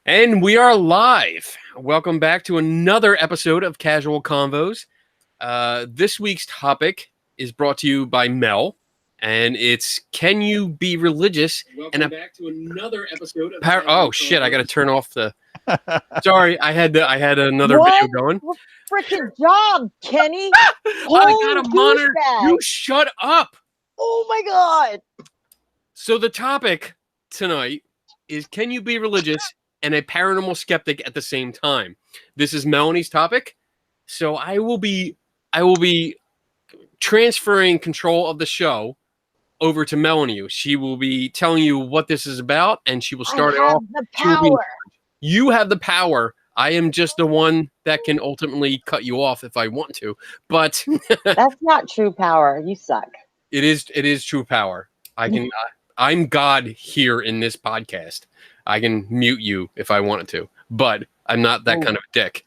And we are live. Welcome back to another episode of Casual Convos. This week's topic is brought to you by Mel, and it's Can You Be Religious? Welcome back to another episode of Oh shit, I got to turn off the Sorry, I had another video going. Freaking job, Kenny. I got a monitor. You shut up. Oh my god. So the topic tonight is Can you be religious and a paranormal skeptic at the same time? This is Melanie's topic. So I will be transferring control of the show over to Melanie. She will be telling you what this is about, and she will start it off. The power. You have the power. I am just the one that can ultimately cut you off if I want to. But that's not true power. You suck. It is true power. I'm God here in this podcast. I can mute you if I wanted to, but I'm not that kind of a dick.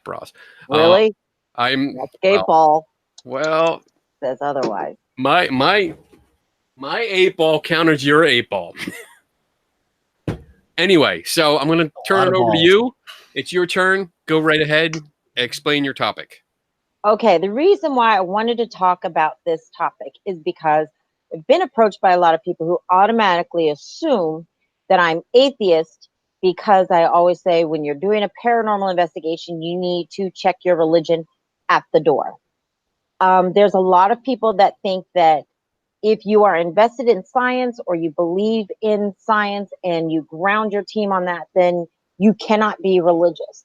Bros. Really? I'm eight ball. Well, says otherwise. My 8 ball counters your 8 ball. Anyway, so I'm going to turn it over to you. It's your turn. Go right ahead. Explain your topic. Okay, the reason why I wanted to talk about this topic is because I've been approached by a lot of people who automatically assume that I'm atheist because I always say when you're doing a paranormal investigation, you need to check your religion at the door. There's a lot of people that think that if you are invested in science or you believe in science and you ground your team on that, then you cannot be religious.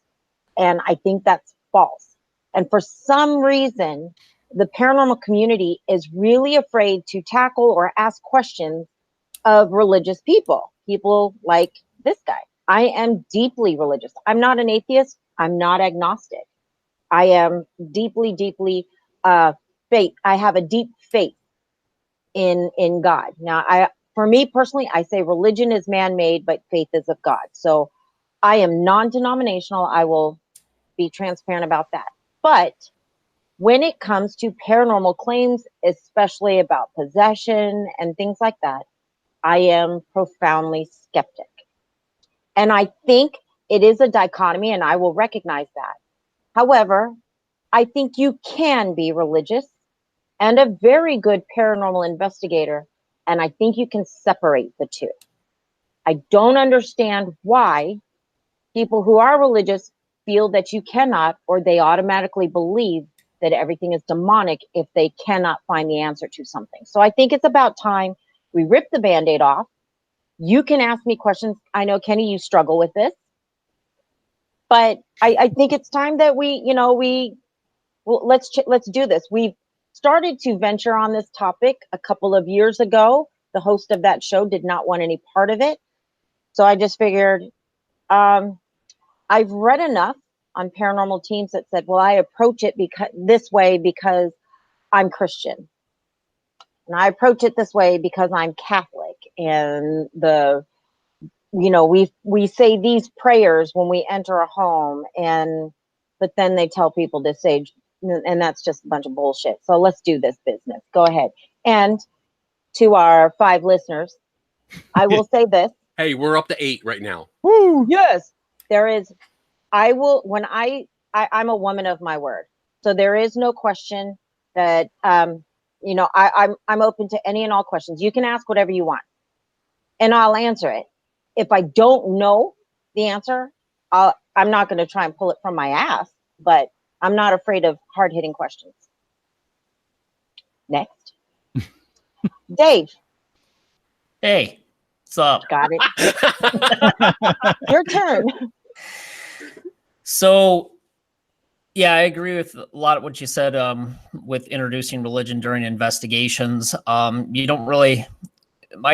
And I think that's false. And for some reason, the paranormal community is really afraid to tackle or ask questions of religious people like this guy. I am deeply religious. I'm not an atheist. I'm not agnostic. I am deeply faith. I have a deep faith in God. Now, for me personally, I say religion is man-made, but faith is of God. So I am non-denominational. I will be transparent about that. But when it comes to paranormal claims, especially about possession and things like that, I am profoundly skeptic. And I think it is a dichotomy, and I will recognize that. However, I think you can be religious and a very good paranormal investigator, and I think you can separate the two. I don't understand why people who are religious feel that you cannot, or they automatically believe that everything is demonic if they cannot find the answer to something. So I think it's about time we rip the Band-Aid off. You can ask me questions. I know, Kenny, you struggle with this, but I think it's time that let's do this. We've started to venture on this topic a couple of years ago. The host of that show did not want any part of it. So I just figured, I've read enough on paranormal teams that said, well, I approach it this way because I'm Christian. And I approach it this way because I'm Catholic. And we say these prayers when we enter a home, but then they tell people to say, and that's just a bunch of bullshit. So let's do this business. Go ahead. And to our 5 listeners, I will say this. Hey, we're up to 8 right now. Woo, yes. There is, I'm a woman of my word. So there is no question that, I'm open to any and all questions. You can ask whatever you want and I'll answer it. If I don't know the answer, I'm not going to try and pull it from my ass, but I'm not afraid of hard-hitting questions. Next. Dave. Hey, what's up? Got it. Your turn. So, yeah, I agree with a lot of what you said with introducing religion during investigations. My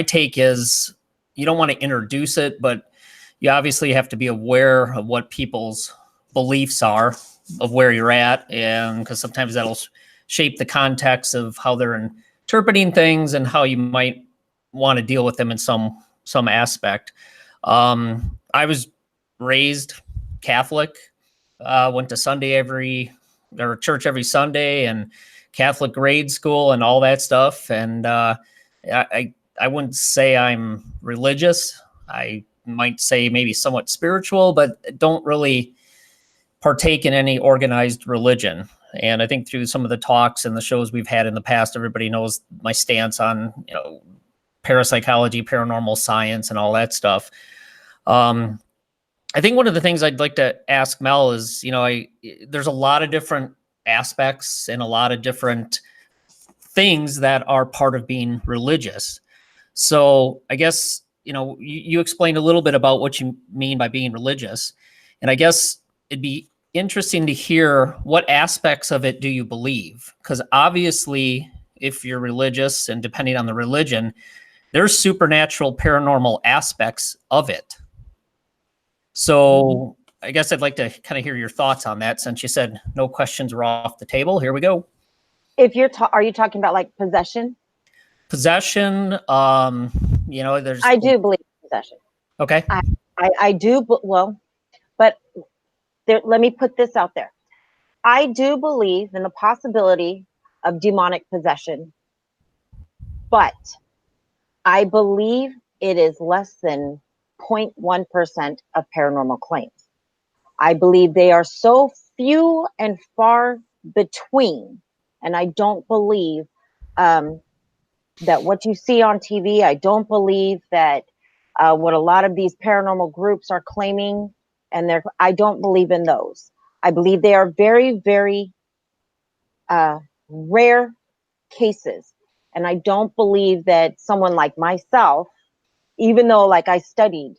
take is you don't want to introduce it, but you obviously have to be aware of what people's beliefs are, of where you're at, and because sometimes that'll shape the context of how they're interpreting things and how you might want to deal with them in some aspect. I was raised Catholic, went to church every Sunday and Catholic grade school and all that stuff. And I wouldn't say I'm religious. I might say maybe somewhat spiritual, but don't really partake in any organized religion. And I think through some of the talks and the shows we've had in the past, everybody knows my stance on, parapsychology, paranormal science, and all that stuff. I think one of the things I'd like to ask Mel is, there's a lot of different aspects and a lot of different things that are part of being religious. So I guess, you explained a little bit about what you mean by being religious. And I guess it'd be interesting to hear what aspects of it do you believe? Because obviously, if you're religious and depending on the religion, there's supernatural, paranormal aspects of it. So I guess I'd like to kind of hear your thoughts on that, since you said no questions were off the table. Here we go. If you're are you talking about like possession? Possession, there's... I do believe in possession. Okay. I do, but let me put this out there. I do believe in the possibility of demonic possession, but I believe it is less than 0.1% of paranormal claims. I believe they are so few and far between, and I don't believe that what you see on TV, I don't believe that what a lot of these paranormal groups are claiming, and I don't believe in those. I believe they are very, very rare cases. And I don't believe that someone like myself, even though like I studied,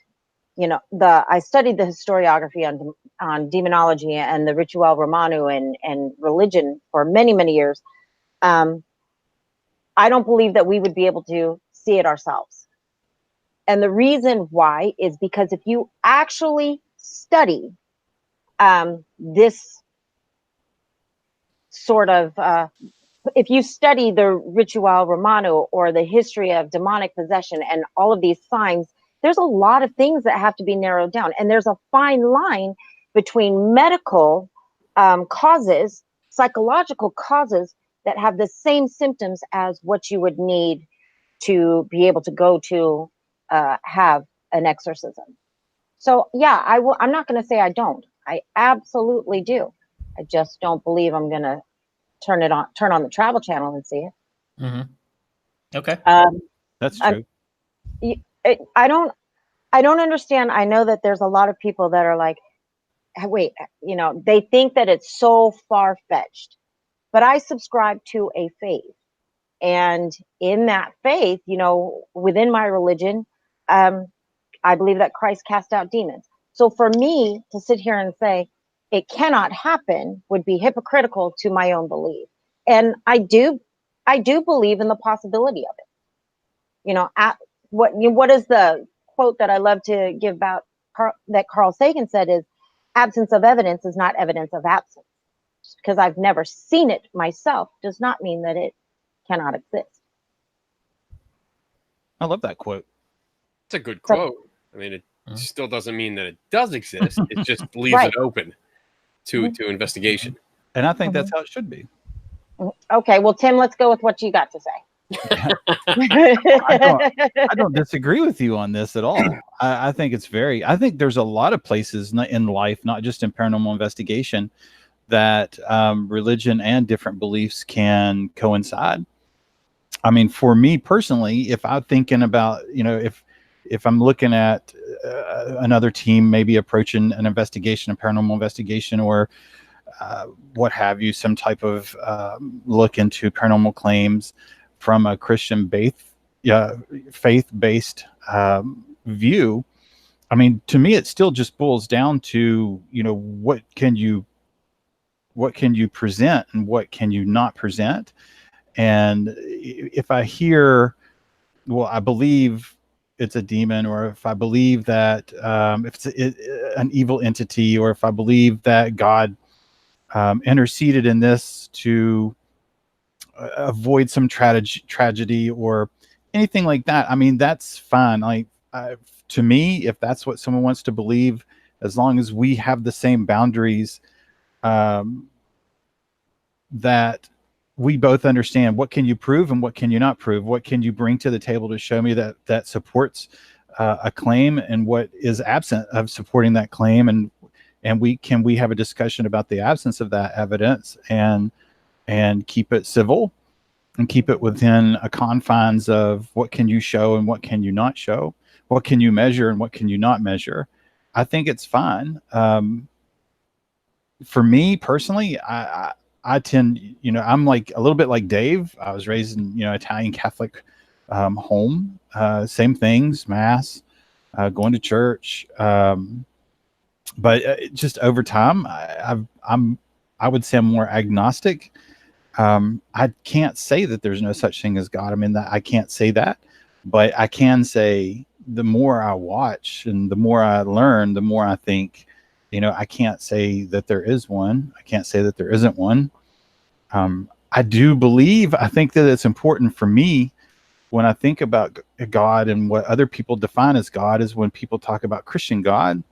I studied the historiography on demonology and the Ritual Romano and religion for many, many years. I don't believe that we would be able to see it ourselves. And the reason why is because if you actually study this sort of, if you study the Ritual Romano or the history of demonic possession and all of these signs, there's a lot of things that have to be narrowed down. And there's a fine line between medical causes, psychological causes that have the same symptoms as what you would need to be able to go to have an exorcism. So yeah, I'm not going to say I don't. I absolutely do. I just don't believe I'm going to turn on the Travel Channel and see it. Mm-hmm. Okay. That's true. I don't understand. I know that there's a lot of people that are like, wait, they think that it's so far-fetched, but I subscribe to a faith. And in that faith, within my religion, I believe that Christ cast out demons. So for me to sit here and say it cannot happen would be hypocritical to my own belief. And I do believe in the possibility of it. What is the quote that I love to give about that Carl Sagan said is, absence of evidence is not evidence of absence. Just because I've never seen it myself does not mean that it cannot exist. I love that quote. It's a good quote. I mean, it still doesn't mean that it does exist. It just leaves it open to investigation. And I think that's how it should be. Okay, well, Tim, let's go with what you got to say. I don't disagree with you on this at all. I think there's a lot of places in life, not just in paranormal investigation, that religion and different beliefs can coincide. I mean, for me personally, if I'm thinking about, if I'm looking at another team maybe approaching an investigation, a paranormal investigation, or what have you, some type of look into paranormal claims from a Christian faith-based view, I mean, to me, it still just boils down to, what can you present and what can you not present? And if I hear, well, I believe it's a demon, or if I believe that if it's an evil entity, or if I believe that God interceded in this to avoid some tragedy or anything like that, I mean, that's fine. Like, to me, if that's what someone wants to believe, as long as we have the same boundaries, that we both understand what can you prove and what can you not prove, what can you bring to the table to show me that supports a claim and what is absent of supporting that claim, and we have a discussion about the absence of that evidence and keep it civil and keep it within a confines of what can you show and what can you not show, what can you measure and what can you not measure. I think it's fine. For me personally, I tend, I'm like a little bit like Dave. I was raised in, Italian Catholic home, same things, mass, going to church. But just over time, I would say I'm more agnostic. I can't say that there's no such thing as God. I mean, I can't say that, but I can say the more I watch and the more I learn, the more I think, I can't say that there is one. I can't say that there isn't one. I think that it's important for me when I think about God and what other people define as God is when people talk about Christian God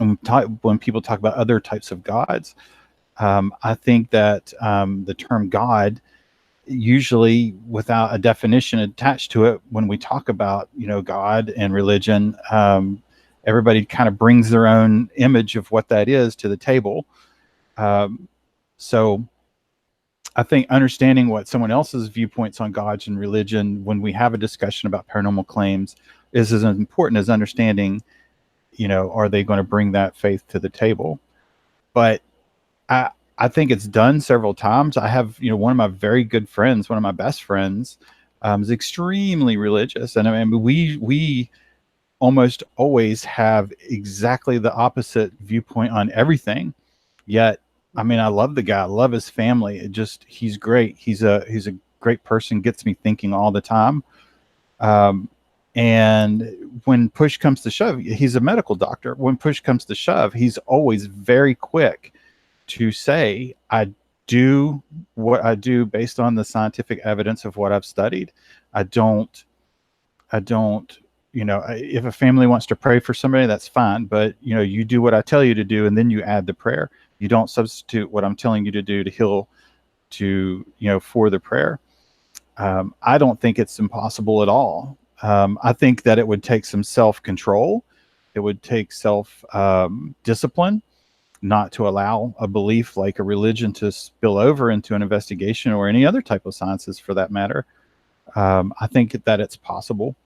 and when people talk about other types of gods. I think that the term God, usually without a definition attached to it, when we talk about God and religion, everybody kind of brings their own image of what that is to the table. So I think understanding what someone else's viewpoints on gods and religion when we have a discussion about paranormal claims is as important as understanding, are they going to bring that faith to the table? But I think it's done several times. I have, one of my very good friends, one of my best friends, is extremely religious. And I mean, we almost always have exactly the opposite viewpoint on everything. Yet, I mean, I love the guy. I love his family. He's great. He's a great person, gets me thinking all the time. And when push comes to shove, he's a medical doctor. When push comes to shove, he's always very quick to say, I do what I do based on the scientific evidence of what I've studied. I don't, if a family wants to pray for somebody, that's fine. But, you do what I tell you to do, and then you add the prayer. You don't substitute what I'm telling you to do to heal for the prayer. I don't think it's impossible at all. I think that it would take some self-control. It would take self-discipline not to allow a belief like a religion to spill over into an investigation or any other type of sciences for that matter. I think that it's possible.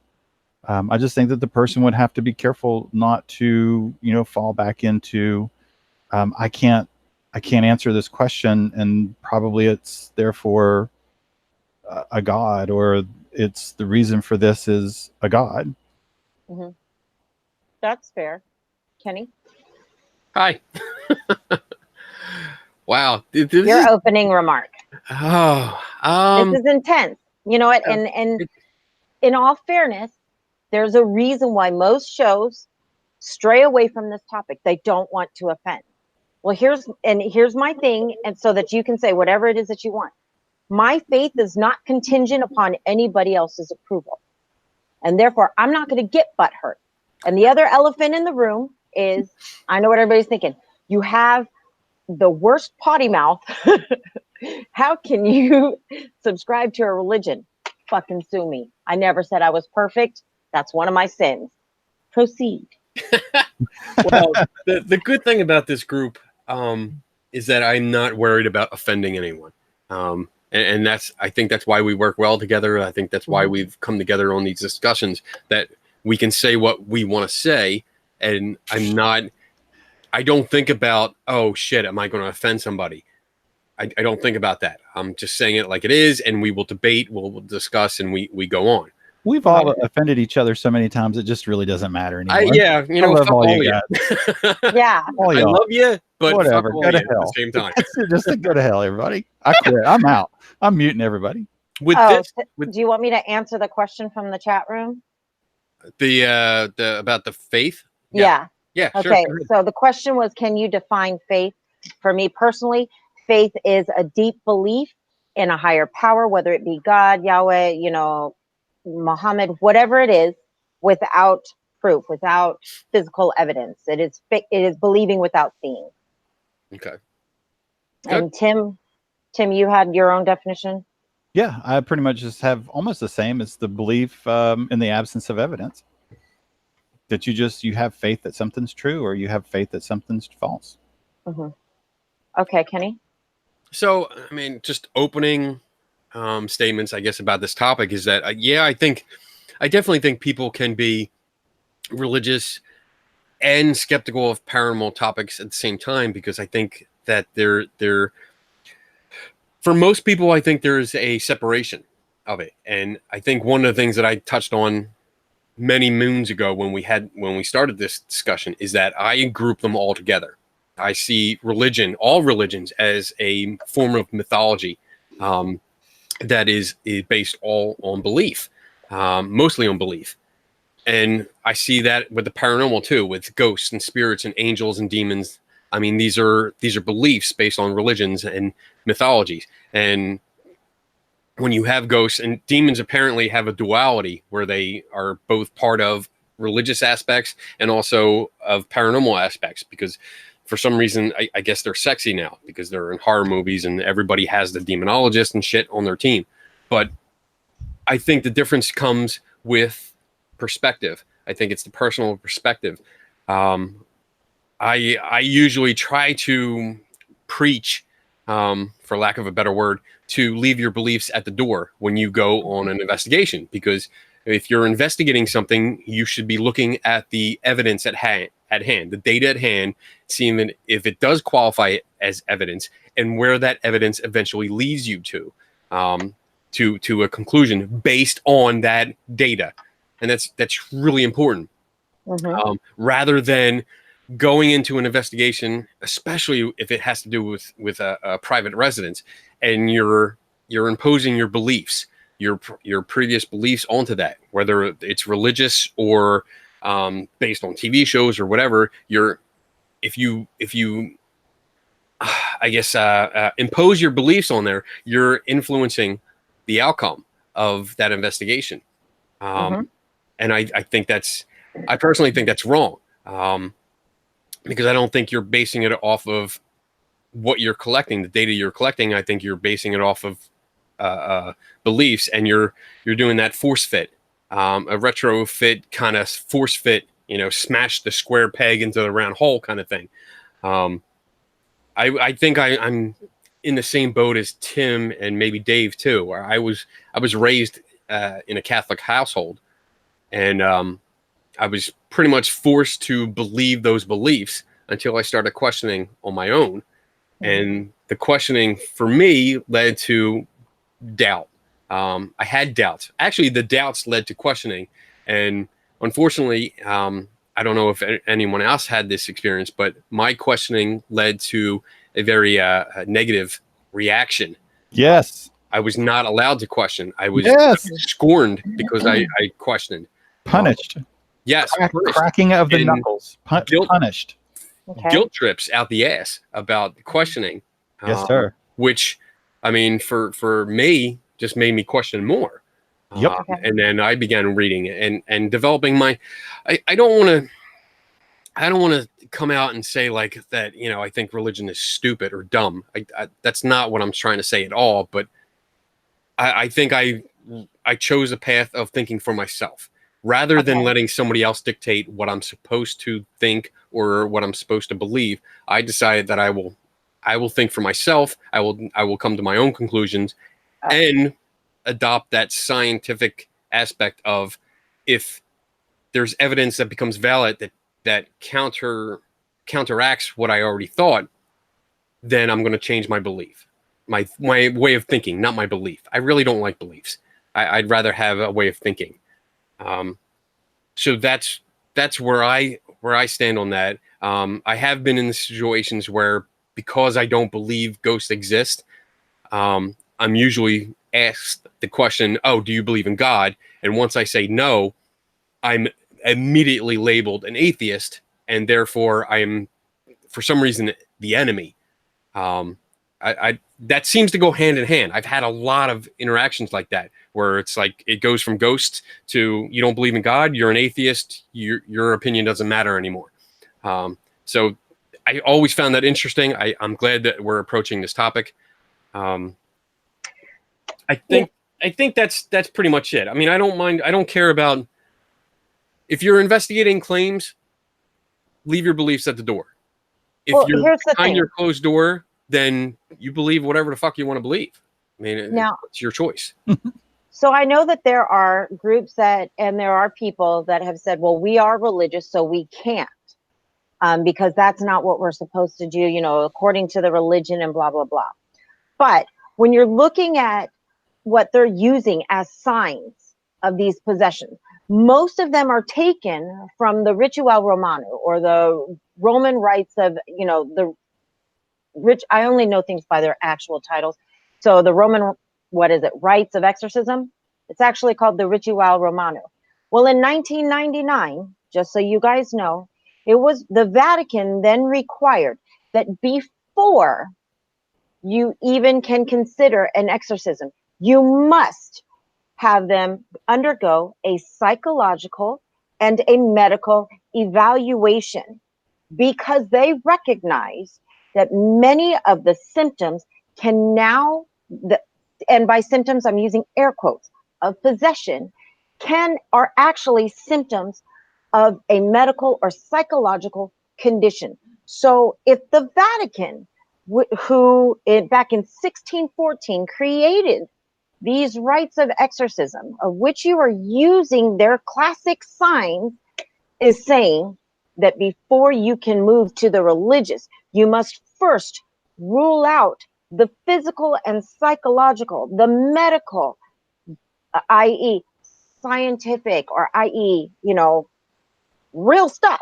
I just think that the person would have to be careful not to, fall back into, I can't answer this question, and probably it's therefore a God, or it's the reason for this is a God. Mm-hmm. That's fair. Kenny? Hi. Wow. Your opening remark. Oh, this is intense. You know what? And in all fairness, there's a reason why most shows stray away from this topic. They don't want to offend. Well, here's my thing, and so that you can say whatever it is that you want. My faith is not contingent upon anybody else's approval. And therefore, I'm not going to get butthurt. And the other elephant in the room is, I know what everybody's thinking. You have the worst potty mouth. How can you subscribe to a religion? Fucking sue me. I never said I was perfect. That's one of my sins. Proceed. Well, the good thing about this group is that I'm not worried about offending anyone. And I think that's why we work well together. I think that's why we've come together on these discussions, that we can say what we want to say. And I don't think about, oh shit, am I going to offend somebody? I don't think about that. I'm just saying it like it is, and we will debate, we'll discuss, and we go on. We've all offended each other so many times, it just really doesn't matter anymore. Yeah, I love all you guys. Yeah. I love you, but whatever. Go to hell. At the same time. Just go to hell, everybody. I quit. I'm out. I'm muting everybody. Do you want me to answer the question from the chat room? The about the faith? Yeah. Yeah. Okay. Sure. So the question was, can you define faith? For me personally, faith is a deep belief in a higher power, whether it be God, Yahweh, Muhammad, whatever it is, without proof, without physical evidence. It is believing without seeing. Okay. And Tim, you had your own definition? Yeah, I pretty much just have almost the same. It's the belief in the absence of evidence. that you have faith that something's true, or you have faith that something's false. Hmm. Okay, Kenny. So, I mean, just opening statements, I guess, about this topic is that, I definitely think people can be religious and skeptical of paranormal topics at the same time, because I think that for most people, I think there's a separation of it. And I think one of the things that I touched on many moons ago when we started this discussion is that I group them all together. I see all religions, as a form of mythology that is based all on belief, mostly on belief. And I see that with the paranormal too, with ghosts and spirits and angels and demons. I mean, these are beliefs based on religions and mythologies. And when you have ghosts and demons, apparently have a duality where they are both part of religious aspects and also of paranormal aspects, because for some reason, I guess they're sexy now because they're in horror movies and everybody has the demonologist and shit on their team. But I think the difference comes with perspective. I think it's the personal perspective. I usually try to preach, for lack of a better word, to leave your beliefs at the door when you go on an investigation, because if you're investigating something, you should be looking at the evidence at hand, the data at hand, seeing that if it does qualify as evidence and where that evidence eventually leads you to a conclusion based on that data. And that's really important. Hmm. Rather than going into an investigation, especially if it has to do with a private residence, and you're imposing your beliefs, your previous beliefs onto that, whether it's religious or based on TV shows or whatever. If you I guess impose your beliefs on there, you're influencing the outcome of that investigation. Hmm. And I personally think that's wrong. Because I don't think you're basing it off of what you're collecting, the data you're collecting. I think you're basing it off of beliefs, and you're doing that force fit, a retrofit kind of force fit, smash the square peg into the round hole kind of thing. I think I'm in the same boat as Tim and maybe Dave too, where I was raised in a Catholic household, and I was pretty much forced to believe those beliefs until I started questioning on my own. And the questioning for me led to doubt. I had doubts. Actually, the doubts led to questioning. And unfortunately, I don't know if anyone else had this experience, but my questioning led to a very negative reaction. Yes. I was not allowed to question. I was Yes. scorned because I questioned. Punished. Yes, Cracking of the And knuckles. Punished. Okay. guilt trips out the ass about questioning. Yes, sir. Which, I mean, for me, just made me question more. Yep. Okay. And then I began reading and developing my. I don't want to come out and say like that. I think religion is stupid or dumb. That's not what I'm trying to say at all. But I think I chose a path of thinking for myself, rather than Okay. letting somebody else dictate what I'm supposed to think or what I'm supposed to believe. I decided that I will think for myself. I will come to my own conclusions and adopt that scientific aspect of, if there's evidence that becomes valid that counteracts what I already thought, then I'm going to change my belief, my way of thinking, not my belief. I really don't like beliefs. I'd rather have a way of thinking. So that's where I stand on that. I have been in situations where, because I don't believe ghosts exist, I'm usually asked the question, "Oh, do you believe in God?" And once I say no, I'm immediately labeled an atheist, and therefore I am, for some reason, the enemy. I that seems to go hand in hand. I've had a lot of interactions like that, where it's like it goes from ghosts to, you don't believe in God, you're an atheist, your opinion doesn't matter anymore. So I always found that interesting. I'm glad that we're approaching this topic. I think that's pretty much it. I mean, I don't mind. I don't care about if you're investigating claims, leave your beliefs at the door. If Well, you're here's the behind thing. your closed door, then you believe whatever the fuck you want to believe. I mean, Now, it's your choice. so I know that there are groups and there are people that have said, well, we are religious, so we can't, because that's not what we're supposed to do, according to the religion and blah, blah, blah. But when you're looking at what they're using as signs of these possessions, most of them are taken from the Ritual Romano, or the Roman rites of, the rich. I only know things by their actual titles. So the Roman, rites of exorcism? It's actually called the Ritual Romano. Well, in 1999, just so you guys know, it was the Vatican then required that before you even can consider an exorcism, you must have them undergo a psychological and a medical evaluation, because they recognize that many of the symptoms can now, and by symptoms I'm using air quotes, of possession, are actually symptoms of a medical or psychological condition. So if the Vatican, back in 1614 created these rites of exorcism, of which you are using their classic signs, is saying that before you can move to the religious, you must first rule out the physical and psychological, the medical, i.e., scientific, or i.e., real stuff.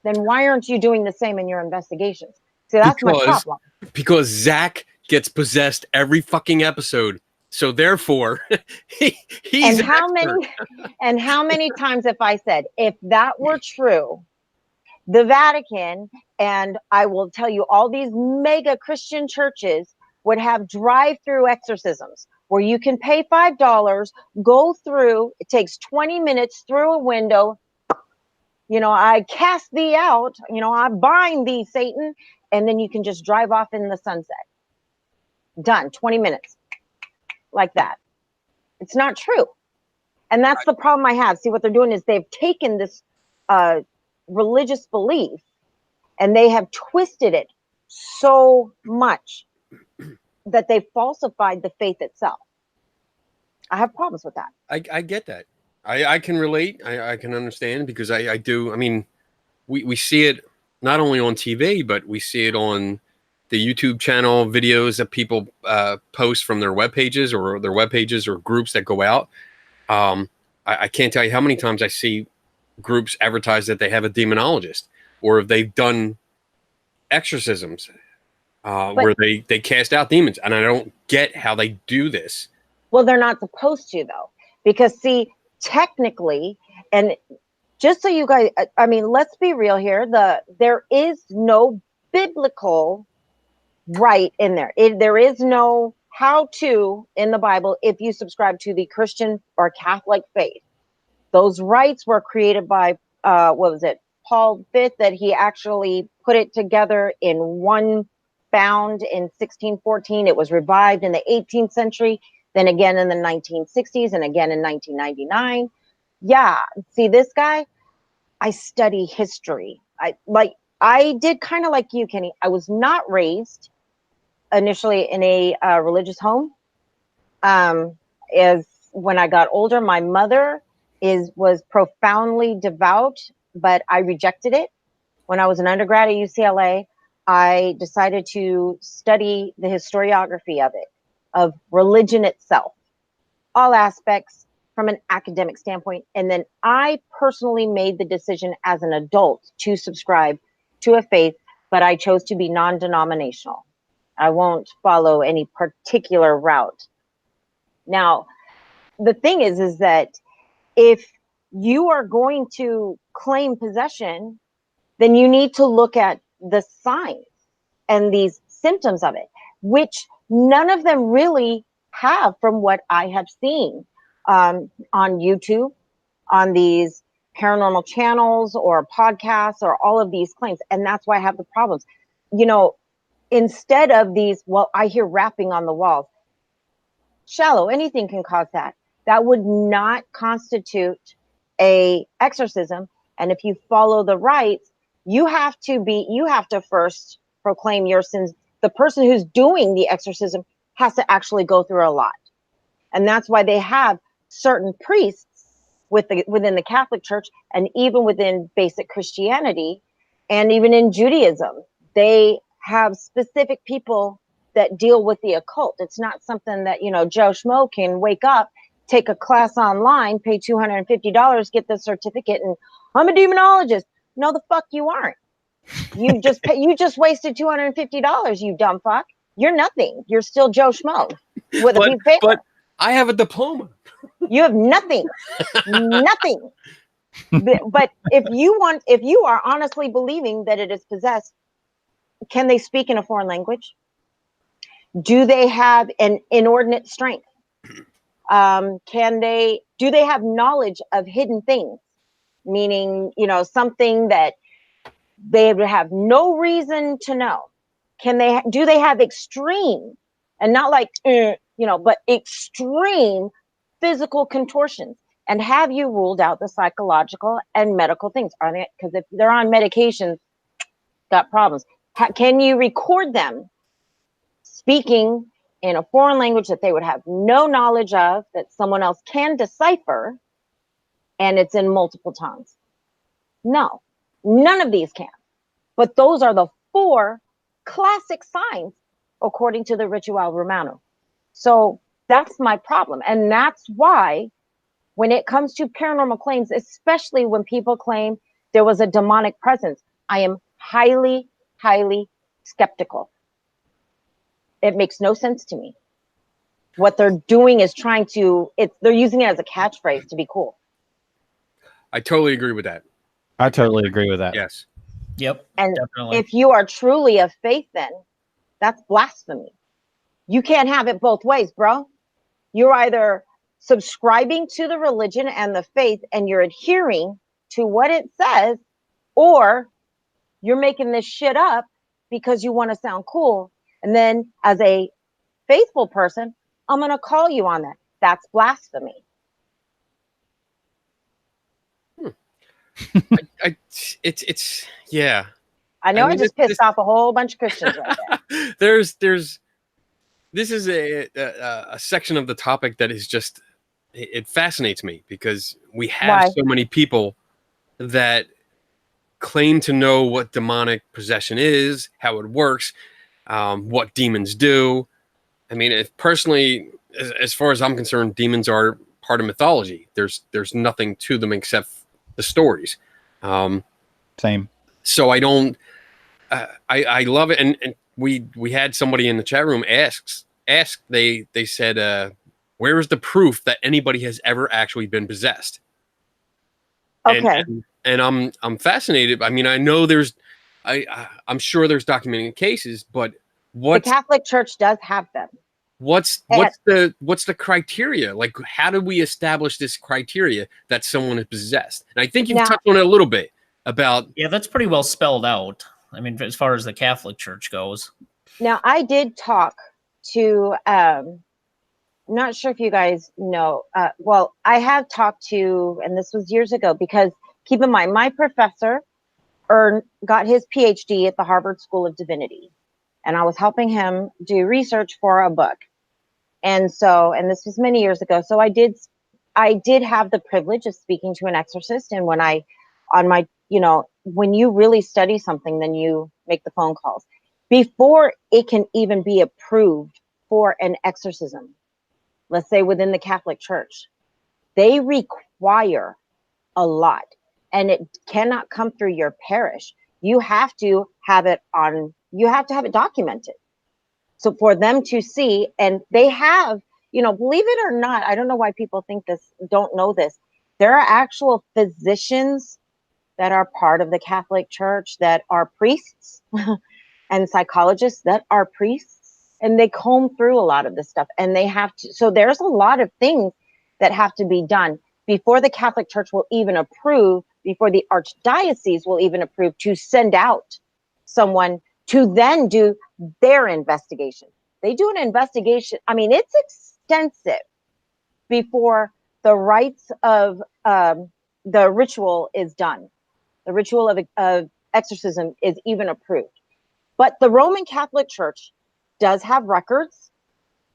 Then why aren't you doing the same in your investigations? See, that's my problem. Because Zach gets possessed every fucking episode. So therefore, he's and how many times have I said, if that were true, the Vatican, and I will tell you, all these mega Christian churches would have drive-through exorcisms where you can pay $5, go through, it takes 20 minutes through a window. I cast thee out, I bind thee, Satan, and then you can just drive off in the sunset. Done, 20 minutes, like that. It's not true. And that's the problem I have. See, what they're doing is they've taken this religious belief and they have twisted it so much that they've falsified the faith itself. I have problems with that. I get that. I can relate. I can understand, because I do. I mean, we see it not only on TV, but we see it on the YouTube channel videos that people post from their web pages or groups that go out. I can't tell you how many times I see groups advertise that they have a demonologist, or if they've done exorcisms where they cast out demons. And I don't get how they do this. Well, they're not supposed to, though, because see, technically, and just so you guys, I mean, let's be real here. There is no biblical right in there. There is no how to in the Bible if you subscribe to the Christian or Catholic faith. Those rites were created by, Paul V, that he actually put it together in one bound in 1614. It was revived in the 18th century, then again in the 1960s, and again in 1999. Yeah, see, this guy, I study history. I did kind of like you, Kenny. I was not raised initially in a religious home. As when I got older, my mother was profoundly devout, but I rejected it. When I was an undergrad at UCLA, I decided to study the historiography of it, of religion itself, all aspects from an academic standpoint. And then I personally made the decision as an adult to subscribe to a faith, but I chose to be non-denominational. I won't follow any particular route. Now, the thing is that if you are going to claim possession, then you need to look at the signs and these symptoms of it, which none of them really have, from what I have seen on YouTube, on these paranormal channels or podcasts or all of these claims. And that's why I have the problems. Instead of these, well, I hear rapping on the walls. Shallow, anything can cause that. That would not constitute a exorcism, and if you follow the rites, you have to first proclaim your sins. The person who's doing the exorcism has to actually go through a lot. And that's why they have certain priests within the Catholic Church, and even within basic Christianity, and even in Judaism, they have specific people that deal with the occult. It's not something that, Joe Schmo can wake up, take a class online, pay $250, get the certificate, and I'm a demonologist. No, the fuck you aren't. You just wasted $250, you dumb fuck. You're nothing. You're still Joe Schmo with a piece of paper. But I have a diploma. You have nothing. Nothing. But if you are honestly believing that it is possessed, can they speak in a foreign language? Do they have an inordinate strength? Do they have knowledge of hidden things? Meaning, something that they would have no reason to know. Do they have extreme, and not like, but extreme physical contortions? And have you ruled out the psychological and medical things? Are they? Because if they're on medications, got problems. Can you record them speaking in a foreign language that they would have no knowledge of, that someone else can decipher, and it's in multiple tongues? No, none of these can. But those are the 4 classic signs according to the Ritual Romano. So that's my problem. And that's why when it comes to paranormal claims, especially when people claim there was a demonic presence, I am highly, highly skeptical. It makes no sense to me. What they're doing is they're using it as a catchphrase to be cool. I totally agree with that. I totally agree with that. Yes. Yep. And definitely. if you are truly of faith, then that's blasphemy. You can't have it both ways, bro. You're either subscribing to the religion and the faith and you're adhering to what it says, or you're making this shit up because you want to sound cool. And then as a faithful person, I'm going to call you on that. That's blasphemy. It's yeah. I know I just pissed off a whole bunch of Christians right there. This is a section of the topic that is just, it fascinates me, because we have so many people that claim to know what demonic possession is, how it works, what demons do. I mean, personally, as far as I'm concerned, demons are part of mythology. There's nothing to them except the stories. Same. So I don't. I love it, and we had somebody in the chat room ask. They said, where is the proof that anybody has ever actually been possessed? Okay. And I'm fascinated. I mean, I know I'm sure there's documented cases, but the Catholic Church does have them. What's the criteria? Like, how do we establish this criteria that someone is possessed? And I think you've touched on it a little bit about. Yeah, that's pretty well spelled out. I mean, as far as the Catholic Church goes. Now, I did talk to, I'm not sure if you guys know, well, I have talked to, and this was years ago, because keep in mind, my professor got his PhD at the Harvard School of Divinity, and I was helping him do research for a book. And this was many years ago. So I did have the privilege of speaking to an exorcist. And when you really study something, then you make the phone calls. Before it can even be approved for an exorcism, let's say within the Catholic Church, they require a lot, and it cannot come through your parish. You have to have it documented. So for them to see, and they have, believe it or not, I don't know why people don't know this. There are actual physicians that are part of the Catholic Church that are priests and psychologists that are priests, and they comb through a lot of this stuff, and they have to. So there's a lot of things that have to be done before the Catholic Church will even approve, before the Archdiocese will even approve to send out someone to then do their investigation. They do an investigation. I mean, it's extensive before the rites of the ritual is done. The ritual of exorcism is even approved. But the Roman Catholic Church does have records,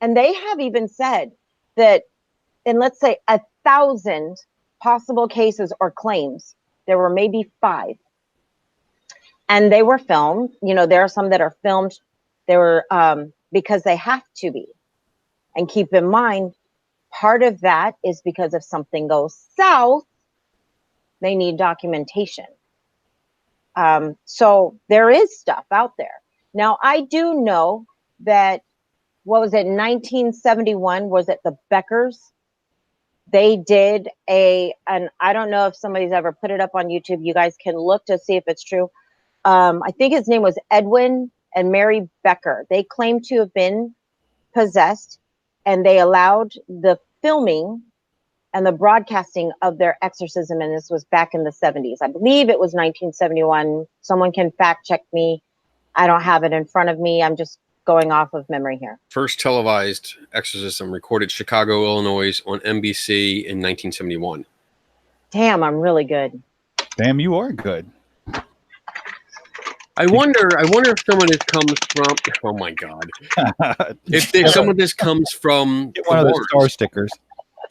and they have even said that in, let's say, 1,000 possible cases or claims, there were maybe 5. And they were filmed. You know, there are some that are filmed. They were because they have to be. And keep in mind, part of that is because if something goes south, they need documentation. So there is stuff out there. Now, I do know that, what was it, 1971, was it the Beckers? They did and I don't know if somebody's ever put it up on YouTube. You guys can look to see if it's true. I think his name was Edwin and Mary Becker. They claimed to have been possessed, and they allowed the filming and the broadcasting of their exorcism. And this was back in the 70s. I believe it was 1971. Someone can fact check me. I don't have it in front of me. I'm just going off of memory here. First televised exorcism recorded Chicago, Illinois on NBC in 1971. Damn, I'm really good. Damn, you are good. I wonder if some of this comes from, oh my God. If some of this comes from Get one of those star stickers.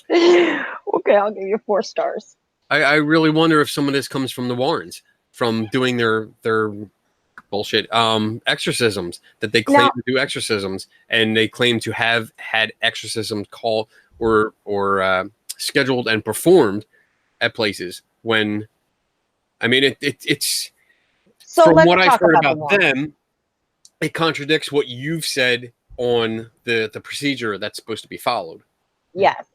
Okay, I'll give you 4 stars. I really wonder if some of this comes from the Warrens, from doing their bullshit exorcisms, that they claim to do exorcisms, and they claim to have had exorcisms called or scheduled and performed at places when, I mean, it's So from let's what I've talk heard about about them, it contradicts what you've said on the procedure that's supposed to be followed. Yes.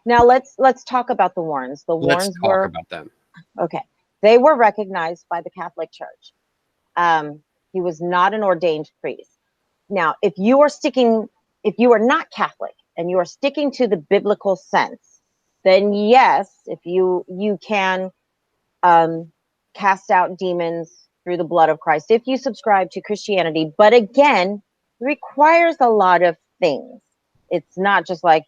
Now let's talk about the Warrens. The Warrens Let's talk about them. Okay. They were recognized by the Catholic Church. He was not an ordained priest. Now, if you are not Catholic and you are sticking to the biblical sense, then yes, if you can cast out demons through the blood of Christ, if you subscribe to Christianity. But again, it requires a lot of things. It's not just like,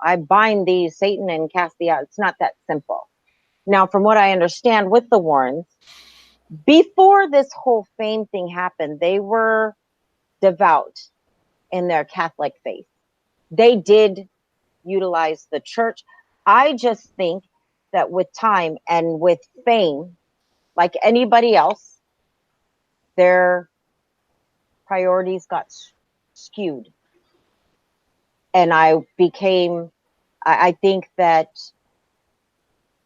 I bind thee, Satan, and cast thee out. It's not that simple. Now, from what I understand with the Warrens, before this whole fame thing happened, they were devout in their Catholic faith. They did utilize the church. I just think that with time and with fame, like anybody else, their priorities got skewed. And I think that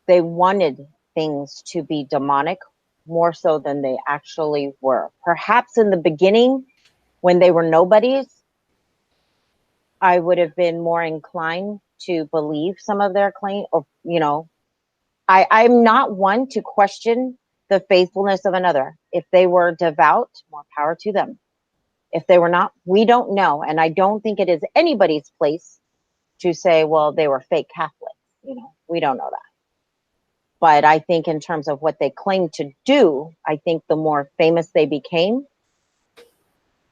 they wanted things to be demonic more so than they actually were. Perhaps in the beginning, when they were nobodies, I would have been more inclined to believe some of their claim. Or, I'm not one to question the faithfulness of another. If they were devout, more power to them. If they were not, we don't know. And I don't think it is anybody's place to say, well, they were fake Catholics. We don't know that. But I think in terms of what they claim to do, I think the more famous they became,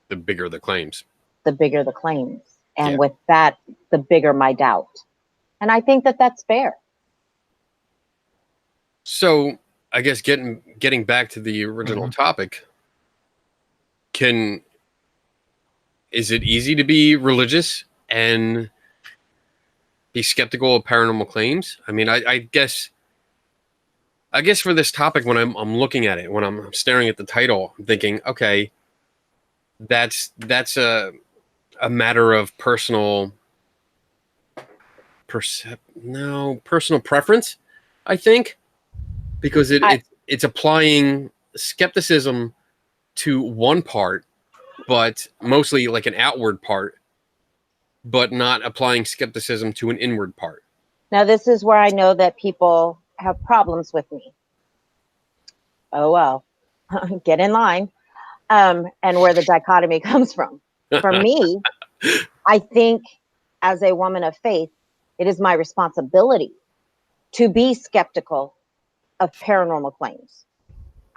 the bigger the claims. The bigger the claims. And with that, the bigger my doubt. And I think that that's fair. So I guess getting back to the original topic, is it easy to be religious and be skeptical of paranormal claims? I mean, I guess for this topic, when I'm looking at it, when I'm staring at the title, I'm thinking, okay, that's a matter of personal preference, I think, because it's applying skepticism to one part, but mostly like an outward part, but not applying skepticism to an inward part. Now, this is where I know that people have problems with me. Oh, well, get in line. And where the dichotomy comes from. For me, I think as a woman of faith, it is my responsibility to be skeptical of paranormal claims.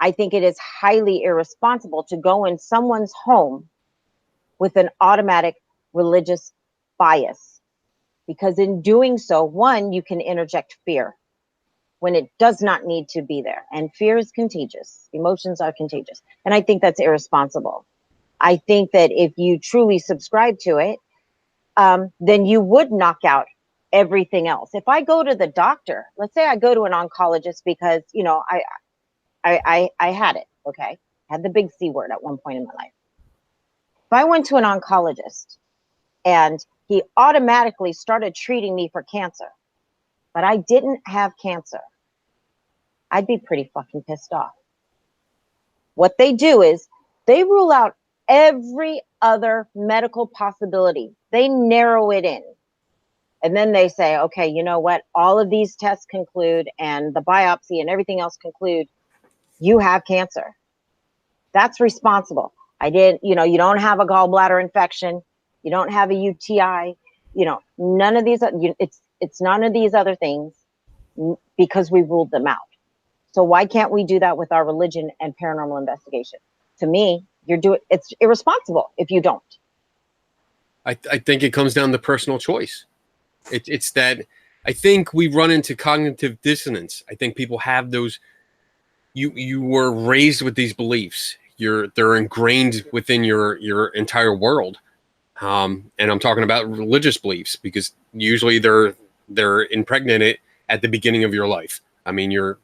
I think it is highly irresponsible to go in someone's home with an automatic religious bias, because in doing so, one, you can interject fear. when it does not need to be there. And fear is contagious. Emotions are contagious. And I think that's irresponsible. I think that if you truly subscribe to it, then you would knock out everything else. If I go to the doctor, let's say I go to an oncologist because, you know, I had it, okay? I had the big C word at one point in my life. If I went to an oncologist and he automatically started treating me for cancer, but I didn't have cancer, I'd be pretty fucking pissed off. What they do is they rule out every other medical possibility. They narrow it in. And then they say, okay, you know what? All of these tests conclude and the biopsy and everything else conclude you have cancer. That's responsible. I didn't, you know, you don't have a gallbladder infection. You don't have a UTI. You know, none of these, it's none of these other things because we ruled them out. So why can't we do that with our religion and paranormal investigation? To me, it's irresponsible if you don't. I think it comes down to personal choice. It's that I think we run into cognitive dissonance. I think people have those. You were raised with these beliefs. They're ingrained within your entire world. And I'm talking about religious beliefs because usually they're impregnated at the beginning of your life. I mean, you're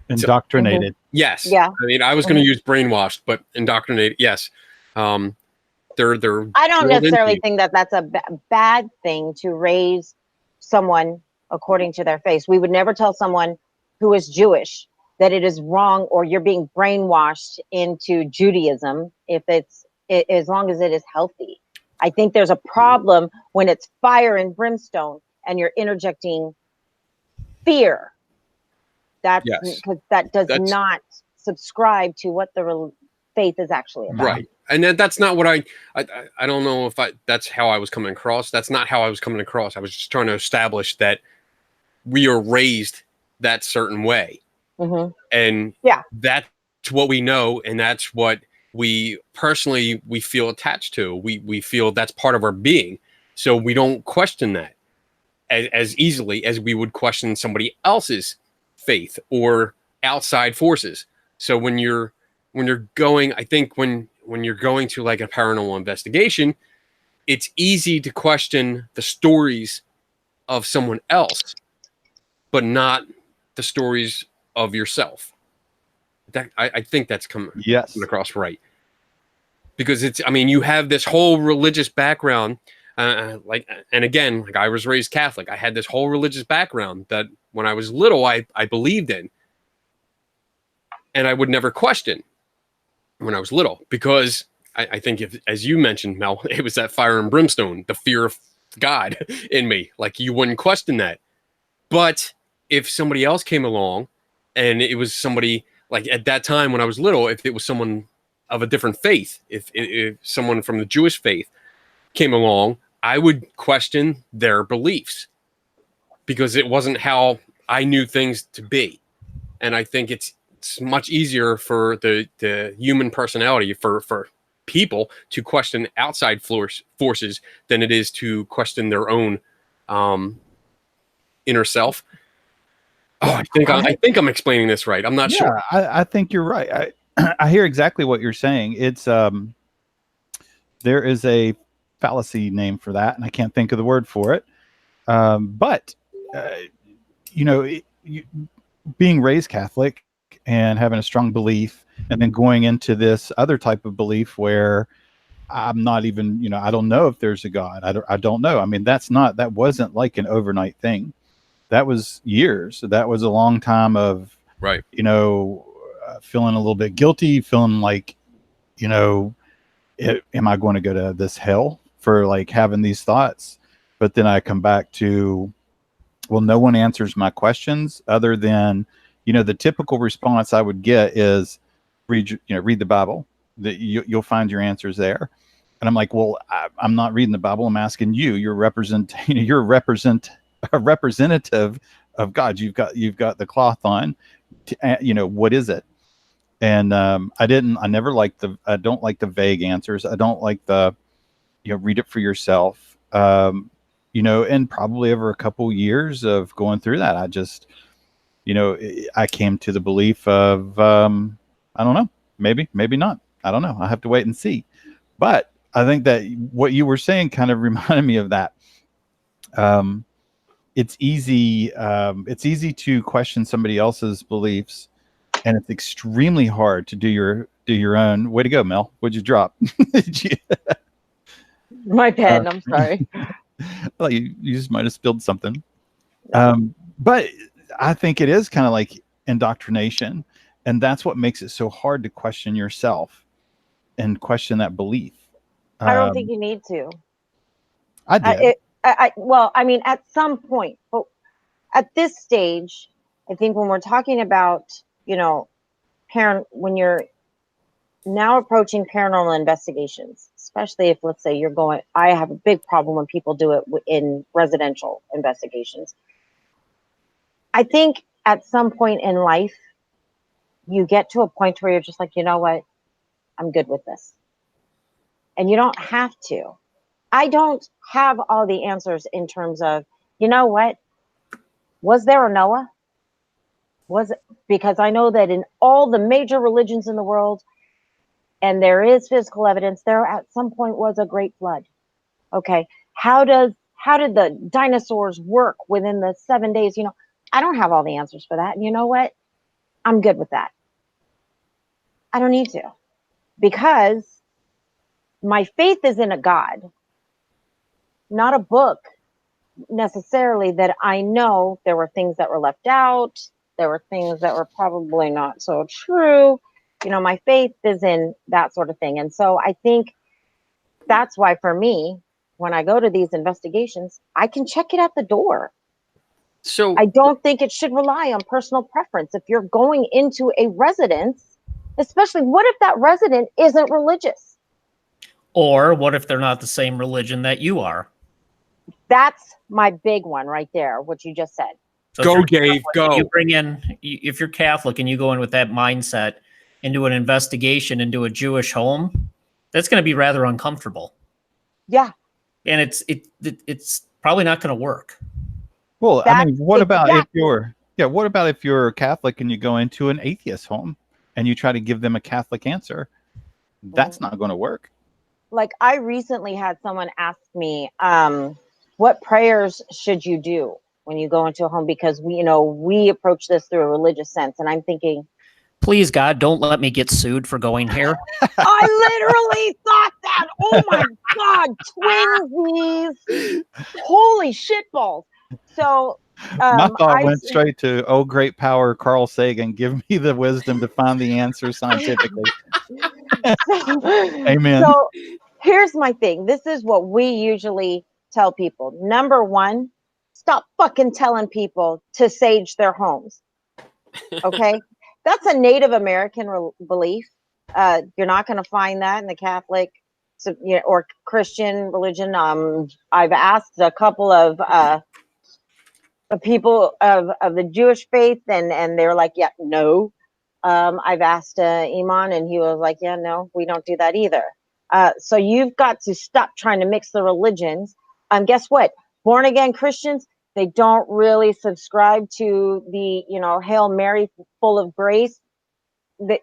indoctrinated. Yes. Yeah. I mean, I was going to use brainwashed, but indoctrinated. Yes. They're I don't drilled necessarily into you. think that that's a bad thing to raise someone according to their faith. We would never tell someone who is Jewish that it is wrong or you're being brainwashed into Judaism as long as it is healthy. I think there's a problem when it's fire and brimstone and you're interjecting fear. That's because that's not subscribe to what the faith is actually about. Right. And that's not what I don't know if that's how I was coming across. That's not how I was coming across. I was just trying to establish that we are raised that certain way. Mm-hmm. And yeah, that's what we know. And that's what we personally, we feel attached to. We feel that's part of our being. So we don't question that as easily as we would question somebody else's faith or outside forces. So when you're going, I think when you're going to like a paranormal investigation, it's easy to question the stories of someone else, but not the stories of yourself. That I think that's coming across right. Because you have this whole religious background, and again, like I was raised Catholic. I had this whole religious background that when I was little, I believed in, and I would never question when I was little, because I think as you mentioned, Mel, it was that fire and brimstone, the fear of God in me. Like you wouldn't question that. But if somebody else came along and it was somebody like at that time when I was little, if it was someone of a different faith, if someone from the Jewish faith came along, I would question their beliefs because it wasn't how I knew things to be. And I think it's much easier for the human personality for people to question outside forces than it is to question their own inner self. Oh, I think I'm explaining this right. I'm not sure. I think you're right. I hear exactly what you're saying. It's there is a fallacy name for that, and I can't think of the word for it. But being raised Catholic and having a strong belief, and then going into this other type of belief where I'm not even, I don't know if there's a God. I don't know. I mean, that wasn't like an overnight thing. That was years. That was a long time of, right. Feeling a little bit guilty, feeling like, am I going to go to this hell for like having these thoughts? But then I come back to, well, no one answers my questions other than, the typical response I would get is read the Bible. That you'll find your answers there. And I'm like, well, I'm not reading the Bible. I'm asking you. You're a representative of God. You've got the cloth on. What is it? And I don't like the vague answers. I don't like the, read it for yourself. And probably over a couple years of going through that, I came to the belief of, I don't know, maybe not. I don't know. I have to wait and see. But I think that what you were saying kind of reminded me of that. It's easy to question somebody else's beliefs, and it's extremely hard to do your own. Way to go, Mel. What'd you drop? My pen, I'm sorry. Well, you just might have spilled something. But I think it is kind of like indoctrination, and that's what makes it so hard to question yourself and question that belief. I don't think you need to. I did. Well, I mean, at some point, but at this stage, I think when we're talking about, when you're now approaching paranormal investigations, especially if, let's say, I have a big problem when people do it in residential investigations. I think at some point in life, you get to a point where you're just like, you know what, I'm good with this. And you don't have to. I don't have all the answers in terms of, you know what, was there a Noah? Because I know that in all the major religions in the world, and there is physical evidence, there at some point was a great flood. Okay. How did the dinosaurs work within the 7 days? I don't have all the answers for that. And you know what? I'm good with that. I don't need to, because my faith is in a God, not a book necessarily that I know there were things that were left out. There were things that were probably not so true. My faith is in that sort of thing. And so I think that's why for me, when I go to these investigations, I can check it at the door. So I don't think it should rely on personal preference. If you're going into a residence, especially what if that resident isn't religious? Or what if they're not the same religion that you are? That's my big one right there, what you just said. So go, Dave, go. You bring in, if you're Catholic and you go in with that mindset into an investigation into a Jewish home, that's going to be rather uncomfortable. Yeah. And it's probably not going to work. Well, I mean, what about if you're Catholic and you go into an atheist home and you try to give them a Catholic answer? That's not going to work. Like, I recently had someone ask me, what prayers should you do when you go into a home? Because we approach this through a religious sense. And I'm thinking, please, God, don't let me get sued for going here. I literally thought that. Oh my God, twinsies. Holy shitballs. So my thought went straight to, oh, great power, Carl Sagan, give me the wisdom to find the answer scientifically. Amen. So here's my thing. This is what we usually tell people. Number one, stop fucking telling people to sage their homes. Okay? That's a Native American belief. You're not going to find that in the Catholic or Christian religion. I've asked a couple of people of the Jewish faith, and they're like, yeah, no. I've asked Iman, and he was like, yeah, no, we don't do that either. So you've got to stop trying to mix the religions. Guess what? Born again Christians, they don't really subscribe to the, Hail Mary, full of grace. They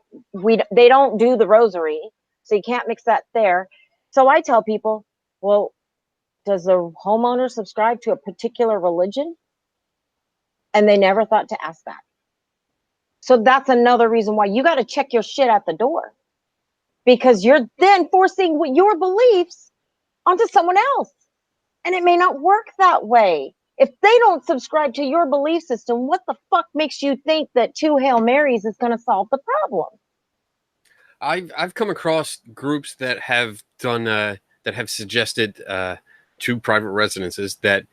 don't do the rosary, so you can't mix that there. So I tell people, well, does the homeowner subscribe to a particular religion? And they never thought to ask that. So that's another reason why you got to check your shit at the door, because you're then forcing your beliefs onto someone else. And it may not work that way. If they don't subscribe to your belief system, what the fuck makes you think that 2 Hail Marys is going to solve the problem? I've come across groups that have done that have suggested to private residences that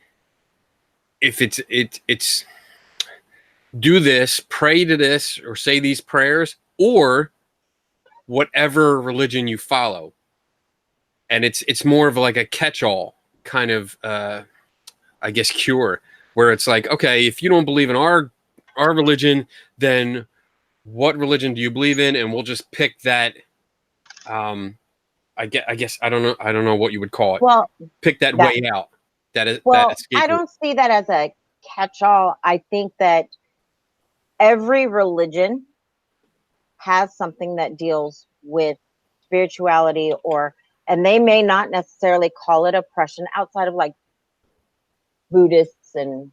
if it's do this, pray to this, or say these prayers, or whatever religion you follow, and it's more of like a catch-all kind of I guess cure, where it's like, okay, if you don't believe in our religion, then what religion do you believe in? And we'll just pick that. I guess I don't know what you would call it. Well, pick that way out. That is well, that escape I don't see that as a catch-all. I think that every religion has something that deals with spirituality, and they may not necessarily call it oppression outside of like Buddhists and,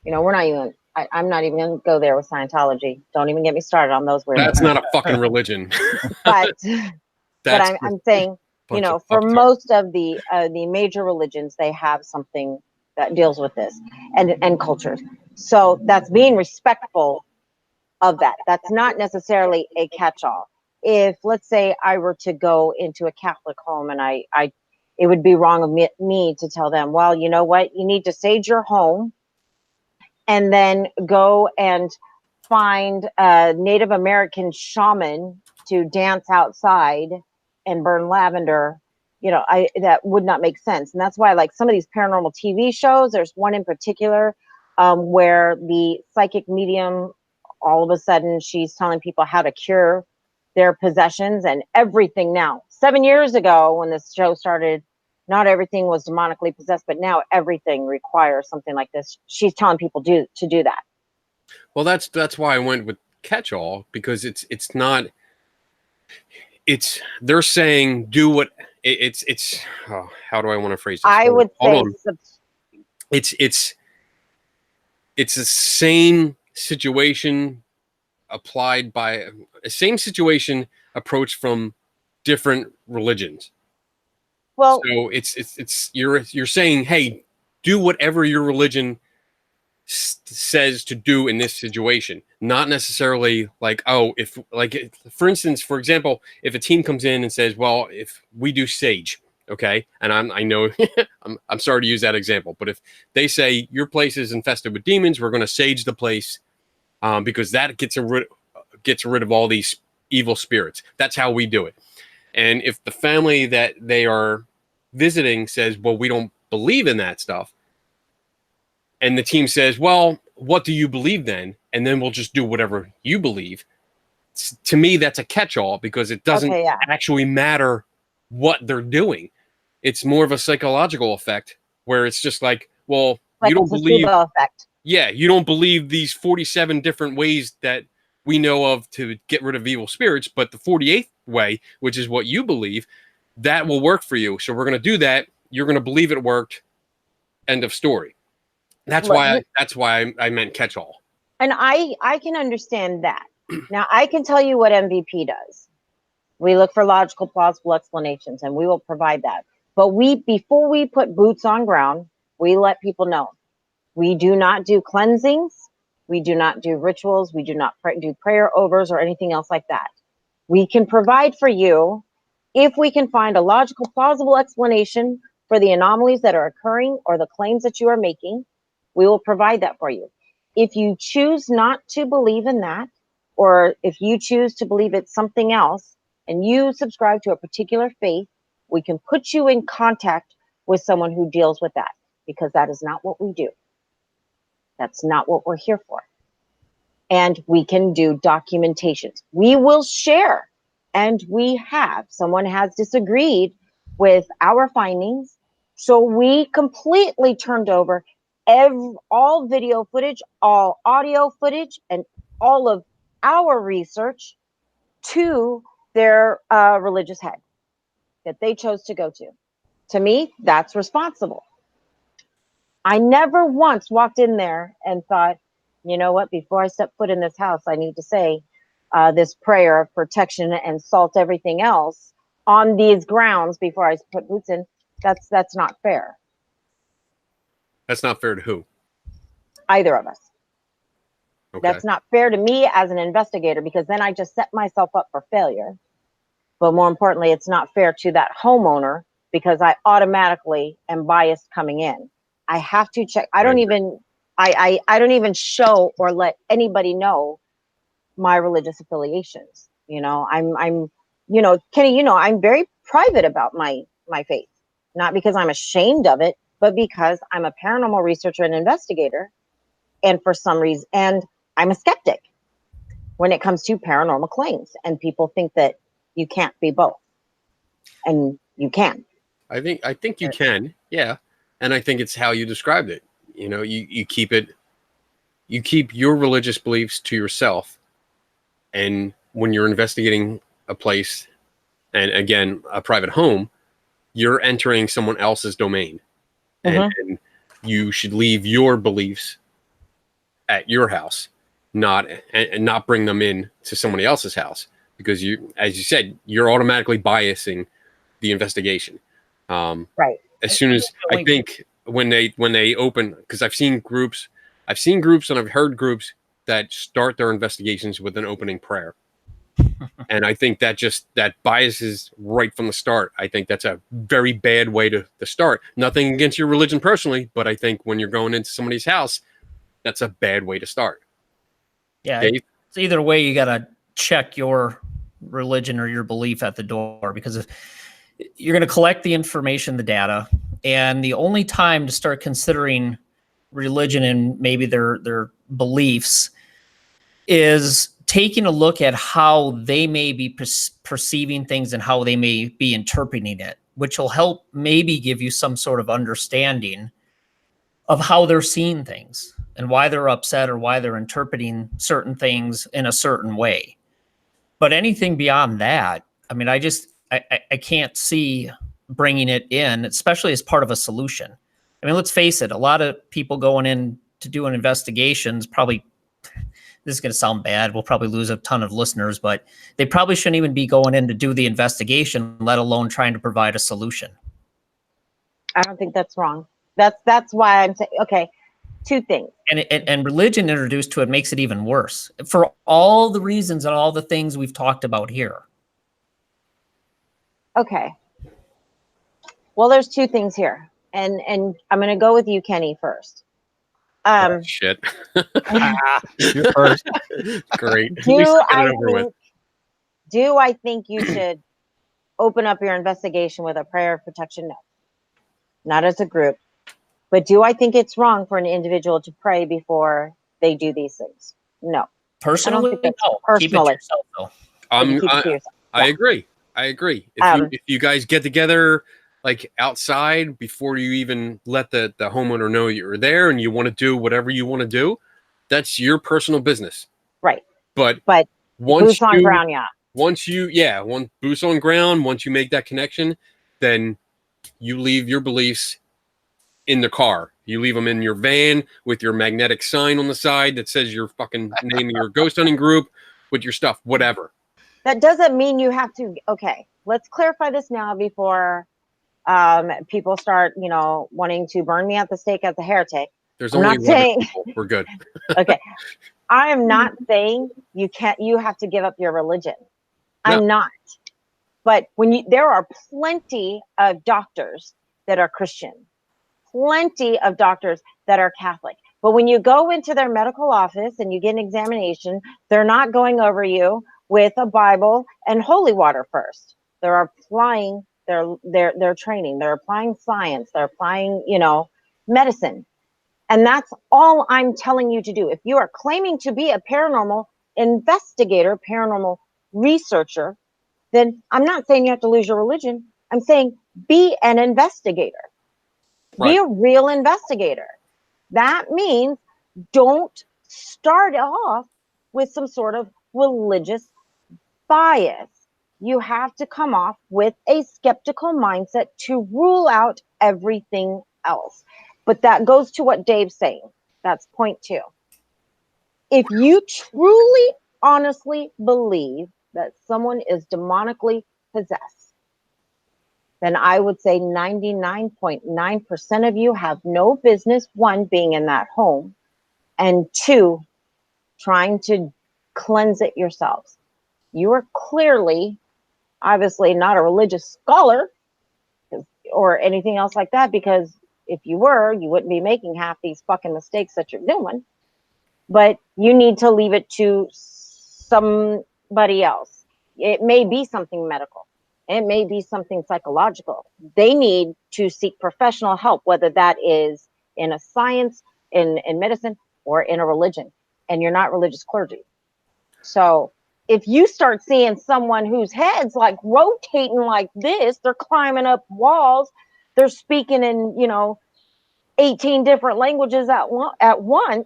I'm not even going to go there with Scientology. Don't even get me started on those weirdos. That's not a fucking religion. But That's I'm saying, for most of the major religions, they have something that deals with this and cultures. So that's being respectful of that. That's not necessarily a catch-all. If, let's say, I were to go into a Catholic home and it would be wrong of me to tell them, well, you know what, you need to sage your home and then go and find a Native American shaman to dance outside and burn lavender. That would not make sense. And that's why, like, some of these paranormal TV shows, there's one in particular where the psychic medium, all of a sudden, she's telling people how to cure their possessions and everything now. 7 years ago, when this show started, not everything was demonically possessed, but now everything requires something like this. She's telling people to do that. Well, that's why I went with catch-all, because it's not. They're saying do what it's. Oh, how do I want to phrase this? I would say it's the same situation applied by a same situation approached from different religions. Well, so it's you're saying, hey, do whatever your religion says to do in this situation, not necessarily like, oh, if, like, for instance, for example, if a team comes in and says, well, if we do sage, okay, and I know I'm sorry to use that example, but if they say your place is infested with demons, we're going to sage the place because that gets rid of all these evil spirits. That's how we do it. And if the family that they are visiting says, well, we don't believe in that stuff, and the team says, well, what do you believe then? And then we'll just do whatever you believe. To me, that's a catch-all, because it doesn't actually matter what they're doing. It's more of a psychological effect where it's just like, well, like you don't believe. Effect. Yeah, you don't believe these 47 different ways that we know of to get rid of evil spirits, but the 48th way, which is what you believe, that will work for you. So we're going to do that. You're going to believe it worked. End of story. That's why I meant catch-all. And I can understand that. Now, I can tell you what MVP does. We look for logical, plausible explanations, and we will provide that. But before we put boots on ground, we let people know. We do not do cleansings. We do not do rituals. We do not do prayer overs or anything else like that. We can provide for you if we can find a logical, plausible explanation for the anomalies that are occurring or the claims that you are making. We will provide that for you. If you choose not to believe in that, or if you choose to believe it's something else, and you subscribe to a particular faith, we can put you in contact with someone who deals with that, because that is not what we do. That's not what we're here for. And we can do documentations. We will share, and someone has disagreed with our findings. So we completely turned over all video footage, all audio footage, and all of our research to their religious head that they chose to go to. To me, that's responsible. I never once walked in there and thought, you know what, before I step foot in this house, I need to say this prayer of protection and salt everything else on these grounds before I put boots in. That's not fair. That's not fair to who? Either of us. Okay. That's not fair to me as an investigator, because then I just set myself up for failure. But more importantly, it's not fair to that homeowner, because I automatically am biased coming in. I have to check. I don't even show or let anybody know my religious affiliations. I'm Kenny, I'm very private about my faith, not because I'm ashamed of it, but because I'm a paranormal researcher and investigator. And for some reason, and I'm a skeptic when it comes to paranormal claims, and people think that you can't be both, and you can. I think you can, yeah, and I think it's how you described it. You keep it you keep your religious beliefs to yourself. And when you're investigating a place, and again, a private home, you're entering someone else's domain. And you should leave your beliefs at your house, not bring them in to somebody else's house, because you, as you said, you're automatically biasing the investigation. Right. As soon as I think when they open, because I've seen groups and I've heard groups that start their investigations with an opening prayer. And I think that biases right from the start. I think that's a very bad way to start. Nothing against your religion personally, but I think when you're going into somebody's house, that's a bad way to start. Yeah, Dave? it's either way, you got to check your religion or your belief at the door, because if you're going to collect the information, the data, and the only time to start considering religion and maybe their beliefs is taking a look at how they may be perceiving things and how they may be interpreting it, which will help maybe give you some sort of understanding of how they're seeing things and why they're upset or why they're interpreting certain things in a certain way. But anything beyond that, I mean, I can't see bringing it in, especially as part of a solution. I mean, let's face it, a lot of people going in to do an investigations probably, this is going to sound bad, we'll probably lose a ton of listeners, but they probably shouldn't even be going in to do the investigation, let alone trying to provide a solution. I don't think that's wrong. That's why I'm saying, okay, two things. And religion introduced to it makes it even worse for all the reasons and all the things we've talked about here. Okay. Well, there's two things here, and I'm going to go with you, Kenny, first. Shit. You're first. Great. Do I think you should open up your investigation with a prayer of protection? No, not as a group. But do I think it's wrong for an individual to pray before they do these things? No. Personally, no. Keep it to yourself, though. I agree. If you guys get together like outside before you even let the homeowner know you're there and you want to do whatever you want to do, that's your personal business. Right. But once boots on ground, yeah. Once boots on ground, once you make that connection, then you leave your beliefs in the car. You leave them in your van with your magnetic sign on the side that says your fucking name of your ghost hunting group with your stuff, whatever. That doesn't mean you have to. Okay, let's clarify this now before people start, wanting to burn me at the stake as a heretic. There's only 11 people. We're good. Okay. I am not saying you have to give up your religion. No. I'm not. But there are plenty of doctors that are Christian, plenty of doctors that are Catholic. But when you go into their medical office and you get an examination, they're not going over you with a Bible and holy water first. They're applying their training. They're applying science. They're applying, medicine. And that's all I'm telling you to do. If you are claiming to be a paranormal investigator, paranormal researcher, then I'm not saying you have to lose your religion. I'm saying be an investigator. Right. Be a real investigator. That means don't start off with some sort of religious bias. You have to come off with a skeptical mindset to rule out everything else. But that goes to what Dave's saying. That's point 2. If you truly, honestly believe that someone is demonically possessed, then I would say 99.9% of you have no business, 1, being in that home, and 2, trying to cleanse it yourselves. You are clearly, obviously, not a religious scholar or anything else like that, because if you were, you wouldn't be making half these fucking mistakes that you're doing. But you need to leave it to somebody else. It may be something medical. It may be something psychological. They need to seek professional help, whether that is in a science, in medicine, or in a religion. And you're not religious clergy. So if you start seeing someone whose head's like rotating like this, they're climbing up walls, they're speaking in, 18 different languages at once,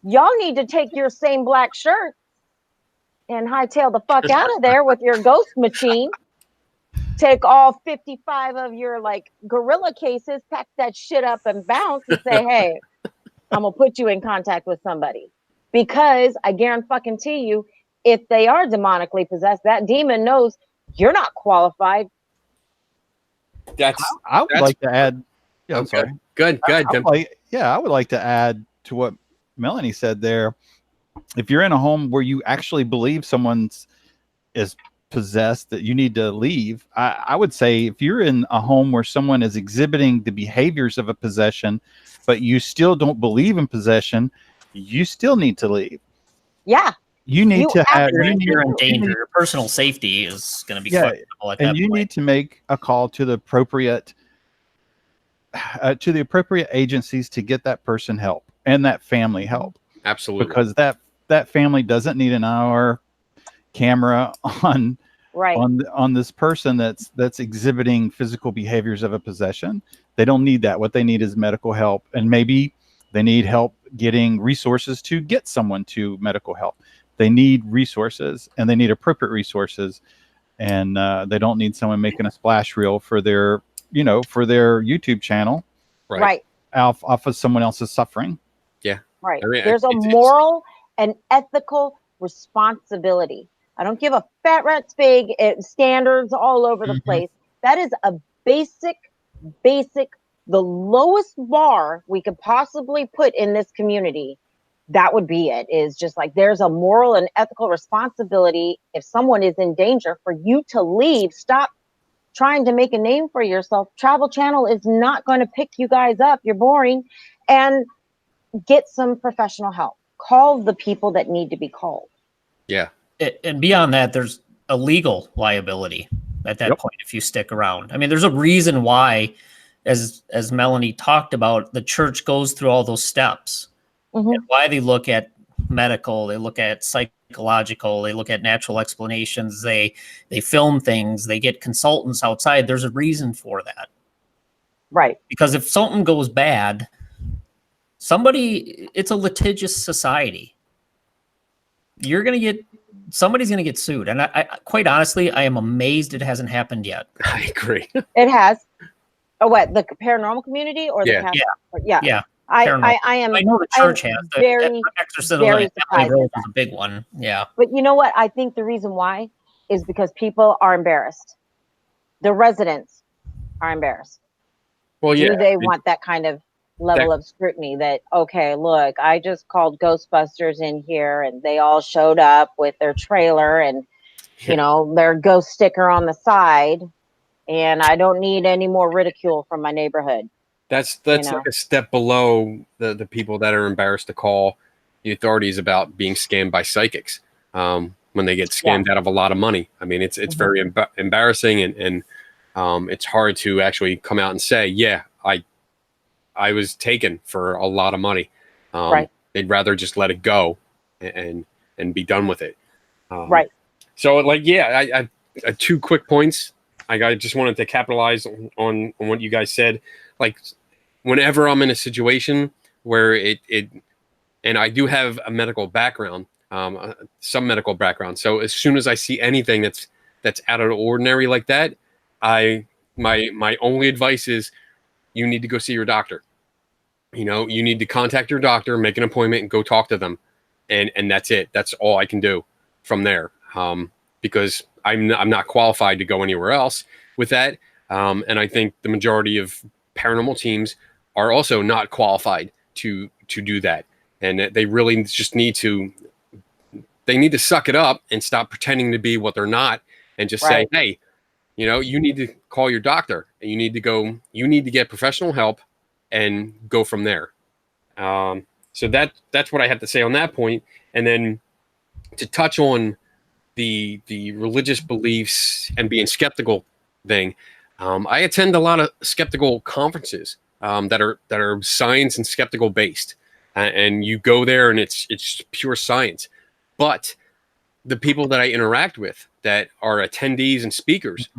y'all need to take your same black shirt and hightail the fuck out of there with your ghost machine. Take all 55 of your like gorilla cases, pack that shit up and bounce and say, hey, I'm gonna put you in contact with somebody. Because I guarantee you, if they are demonically possessed, that demon knows you're not qualified. I would like to add. Yeah, I'm sorry. Good. I would like to add to what Melanie said there. If you're in a home where you actually believe someone's is possessed, that you need to leave, I would say if you're in a home where someone is exhibiting the behaviors of a possession, but you still don't believe in possession, you still need to leave. Yeah. You need to have. You're in danger. Your personal safety is going to be questionable at that and you point. need to make a call to the appropriate agencies to get that person help and that family help. Absolutely. Because that family doesn't need an hour camera on this person that's exhibiting physical behaviors of a possession. They don't need that. What they need is medical help, and maybe they need help getting resources to get someone to medical help. They need resources, and they need appropriate resources, and they don't need someone making a splash reel for their YouTube channel, right, off of someone else's suffering. Yeah, right. There's a moral and ethical responsibility. I don't give a fat rat's fig. Standards all over the place. That is a basic, the lowest bar we could possibly put in this community. That would be it. Is just like there's a moral and ethical responsibility. If someone is in danger, for you to leave, stop trying to make a name for yourself. Travel Channel is not going to pick you guys up. You're boring. And get some professional help. Call the people that need to be called. Yeah. And beyond that, there's a legal liability at that point if you stick around. I mean, there's a reason why, as Melanie talked about, the church goes through all those steps. And why they look at medical, they look at psychological, they look at natural explanations, they film things, they get consultants outside. There's a reason for that. Right. Because if something goes bad, it's a litigious society. Somebody's going to get sued. And I quite honestly, I am amazed it hasn't happened yet. I agree. It has. Oh, what, the paranormal community or the Catholic? Yeah. I know the church has. Very, exorcism very of Emily Rose is a big one. Yeah. But you know what? I think the reason why is because people are embarrassed. The residents are embarrassed. Well, yeah. Do they want that kind of level of scrutiny that, okay, look, I just called Ghostbusters in here and they all showed up with their trailer and, their ghost sticker on the side, and I don't need any more ridicule from my neighborhood. That's like a step below the people that are embarrassed to call the authorities about being scammed by psychics when they get scammed out of a lot of money. I mean, it's very embarrassing, and it's hard to actually come out and say, yeah, I was taken for a lot of money. They'd rather just let it go and be done with it. So I 2 quick points. I just wanted to capitalize on what you guys said. Like, whenever I'm in a situation where and I do have a medical background, some medical background. So as soon as I see anything that's out of the ordinary like that, my only advice is you need to go see your doctor. You need to contact your doctor, make an appointment, and go talk to them, and that's it. That's all I can do from there, because I'm not qualified to go anywhere else with that. And I think the majority of paranormal teams are also not qualified to do that, and they really just need to suck it up and stop pretending to be what they're not, and just say, hey, you need to call your doctor, and you need to get professional help and go from there. So that's what I have to say on that point. And then to touch on the religious beliefs and being skeptical thing, I attend a lot of skeptical conferences that are science and skeptical based, and you go there and it's pure science. But the people that I interact with that are attendees and speakers,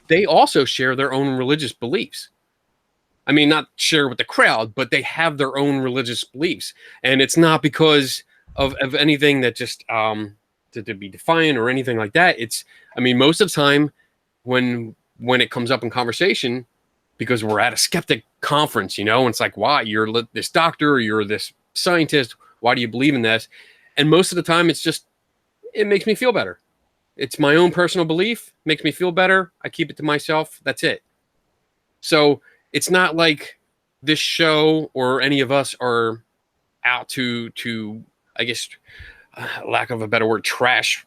they also share their own religious beliefs. I mean, not share with the crowd, but they have their own religious beliefs. And it's not because of anything that just to be defiant or anything like that. It's, I mean, most of the time when it comes up in conversation, because we're at a skeptic conference, and it's like, why? You're this doctor, or you're this scientist. Why do you believe in this? And most of the time, it's just, it makes me feel better. It's my own personal belief, makes me feel better. I keep it to myself. That's it. So it's not like this show or any of us are out to I guess, lack of a better word, trash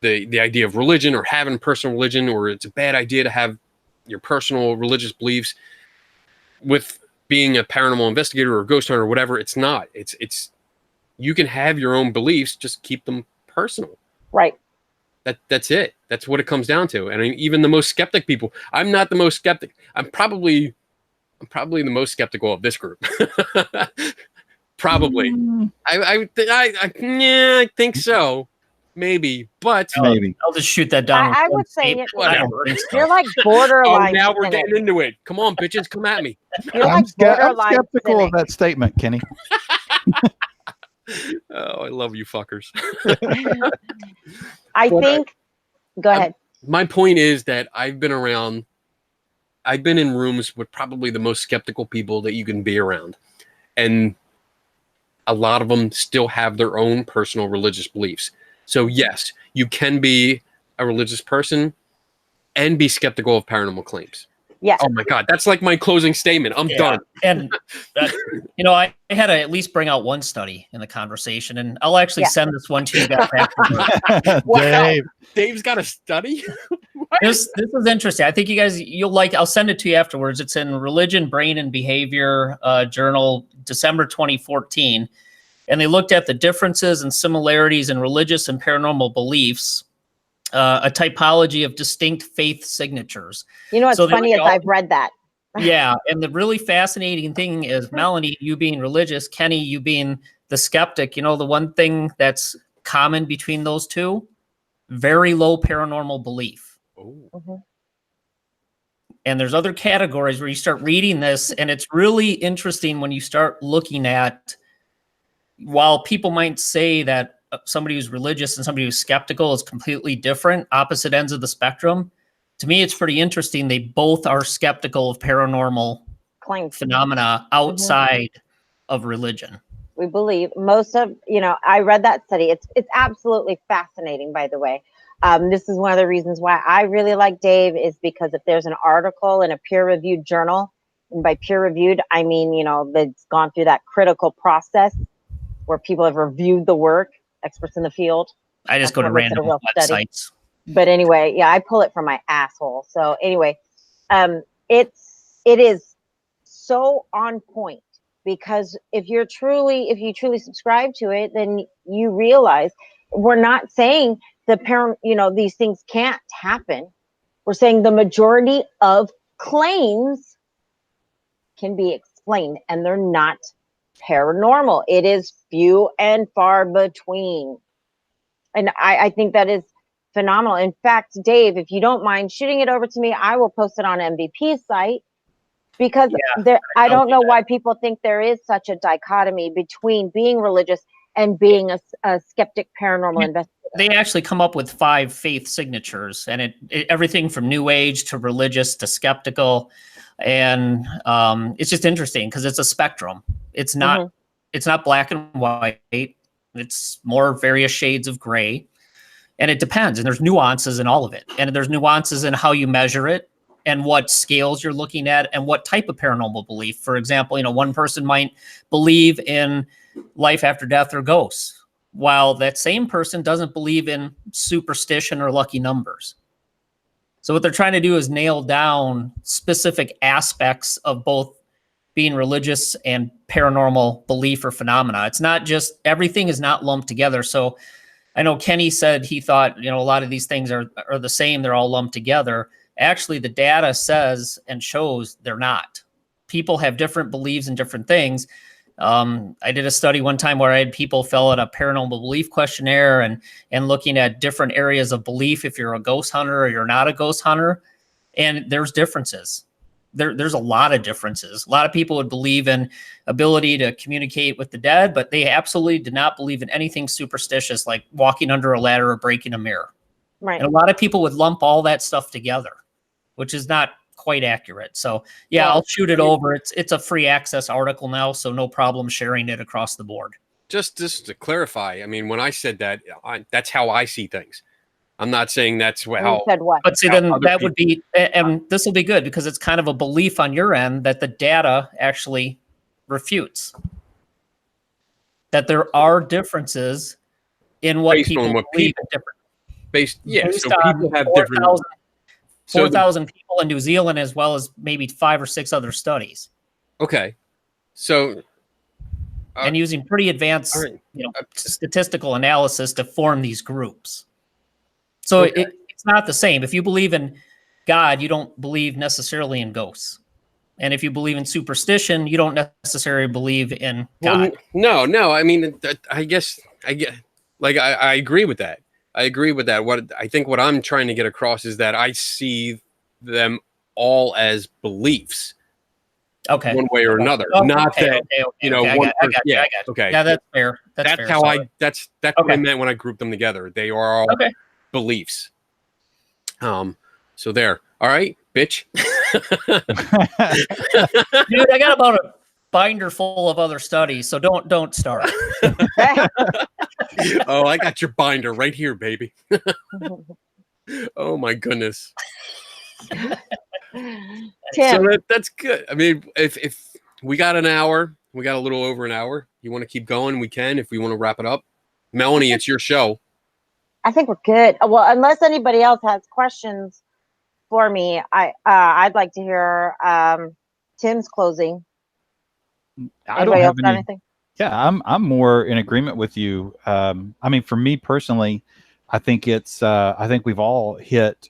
the idea of religion or having personal religion, or it's a bad idea to have your personal religious beliefs with being a paranormal investigator or a ghost hunter or whatever. It's not. It's you can have your own beliefs, just keep them personal. Right. That's it. That's what it comes down to. And even the most skeptic people, I'm not the most skeptic. I'm probably the most skeptical of this group. Probably. I think so. Maybe, but Maybe. I'll just shoot that down. I would say whatever. You're like borderline. Oh, now we're cynic. getting into it. Come on, bitches, come at me. You're I'm like borderline skeptical cynic. of that statement, Kenny. Oh, I love you fuckers. I think. Go ahead. My point is that I've been in rooms with probably the most skeptical people that you can be around. And a lot of them still have their own personal religious beliefs. So yes, you can be a religious person and be skeptical of paranormal claims. Yes. Oh my God, that's like my closing statement. I'm done. And I had to at least bring out one study in the conversation, and I'll actually send this one to you guys afterwards. Wow. Dave's got a study. This is interesting. I think you guys, you'll like. I'll send it to you afterwards. It's in Religion, Brain, and Behavior Journal, December 2014, and they looked at the differences and similarities in religious and paranormal beliefs. A typology of distinct faith signatures. You know what's funny is I've read that. Yeah, and the really fascinating thing is, Melanie, you being religious, Kenny, you being the skeptic, the one thing that's common between those two, very low paranormal belief. Mm-hmm. And there's other categories where you start reading this, and it's really interesting when you start looking at, while people might say that somebody who's religious and somebody who's skeptical is completely different, opposite ends of the spectrum. To me, it's pretty interesting. They both are skeptical of paranormal Claims. phenomena outside of religion. We believe most of, I read that study. It's absolutely fascinating, by the way. This is one of the reasons why I really like Dave, is because if there's an article in a peer-reviewed journal, and by peer-reviewed, I mean, that's gone through that critical process where people have reviewed the work, experts in the field. I just go to random websites. But anyway, I pull it from my asshole. So anyway, it is so on point, because if you truly subscribe to it, then you realize we're not saying these things can't happen. We're saying the majority of claims can be explained, and they're not paranormal. It is few and far between. And I think that is phenomenal. In fact, Dave, if you don't mind shooting it over to me, I will post it on MVP's site, because I don't know why people think there is such a dichotomy between being religious and being a skeptic paranormal investigator. They actually come up with 5 faith signatures, and it everything from New Age to religious to skeptical. And it's just interesting because it's a spectrum. It's not it's not black and white. It's more various shades of gray. And it depends. And there's nuances in all of it. And there's nuances in how you measure it and what scales you're looking at and what type of paranormal belief. For example, one person might believe in life after death or ghosts, while that same person doesn't believe in superstition or lucky numbers. So what they're trying to do is nail down specific aspects of both being religious and paranormal belief or phenomena. It's not just, everything is not lumped together. So I know Kenny said he thought, a lot of these things are the same. They're all lumped together. Actually, the data says and shows they're not. People have different beliefs in different things. I did a study one time where I had people fill out a paranormal belief questionnaire and looking at different areas of belief if you're a ghost hunter or you're not a ghost hunter. And there's differences. there's a lot of differences. A lot of people would believe in ability to communicate with the dead, but they absolutely did not believe in anything superstitious like walking under a ladder or breaking a mirror. Right. And a lot of people would lump all that stuff together, which is not quite accurate. So yeah, I'll shoot it over. It's a free access article now, so no problem sharing it across the board. Just to clarify, I mean, when I said that, that's how I see things. I'm not saying that's how. You said what? But see, then that would be, and this will be good because it's kind of a belief on your end that the data actually refutes. That there are differences in what Based people on what believe people- in different. Based so on people have different. 4,000 people in New Zealand, as well as maybe 5 or 6 other studies. Okay, so and using pretty advanced, right. statistical analysis to form these groups. So it's not the same. If you believe in God, you don't believe necessarily in ghosts. And if you believe in superstition, you don't necessarily believe in God. Well, no. I mean, I guess I get, like, I agree with that. I agree with that. What I think what I'm trying to get across is that I see them all as beliefs. Okay. One way or another. Okay, Not that, I one person. got you. Okay. Yeah, that's fair. That's fair. How Sorry. that's what I meant when I grouped them together. They are all beliefs. So there. All right, bitch. Dude, I got about a binder full of other studies, so don't start. Oh, I got your binder right here, baby. Oh my goodness. So that's good. I mean, if we got an hour, we got a little over an hour. You want to keep going, we can. If we want to wrap it up, Melanie, it's your show. I think we're good. Well, unless anybody else has questions for me, I'd like to hear Tim's closing. I don't have anything. Yeah, I'm more in agreement with you. I mean, for me personally, I think I think we've all hit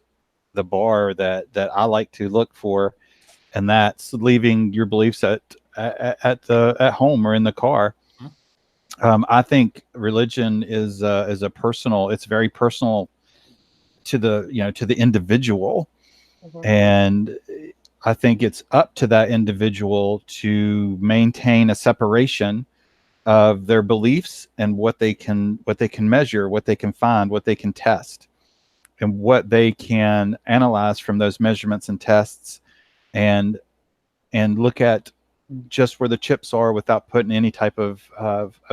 the bar that I like to look for, and that's leaving your beliefs at home or in the car. I think religion is a personal. It's very personal to the individual, and I think it's up to that individual to maintain a separation of their beliefs and what they can measure, what they can find, what they can test, and what they can analyze from those measurements and tests, and look at just where the chips are without putting any type of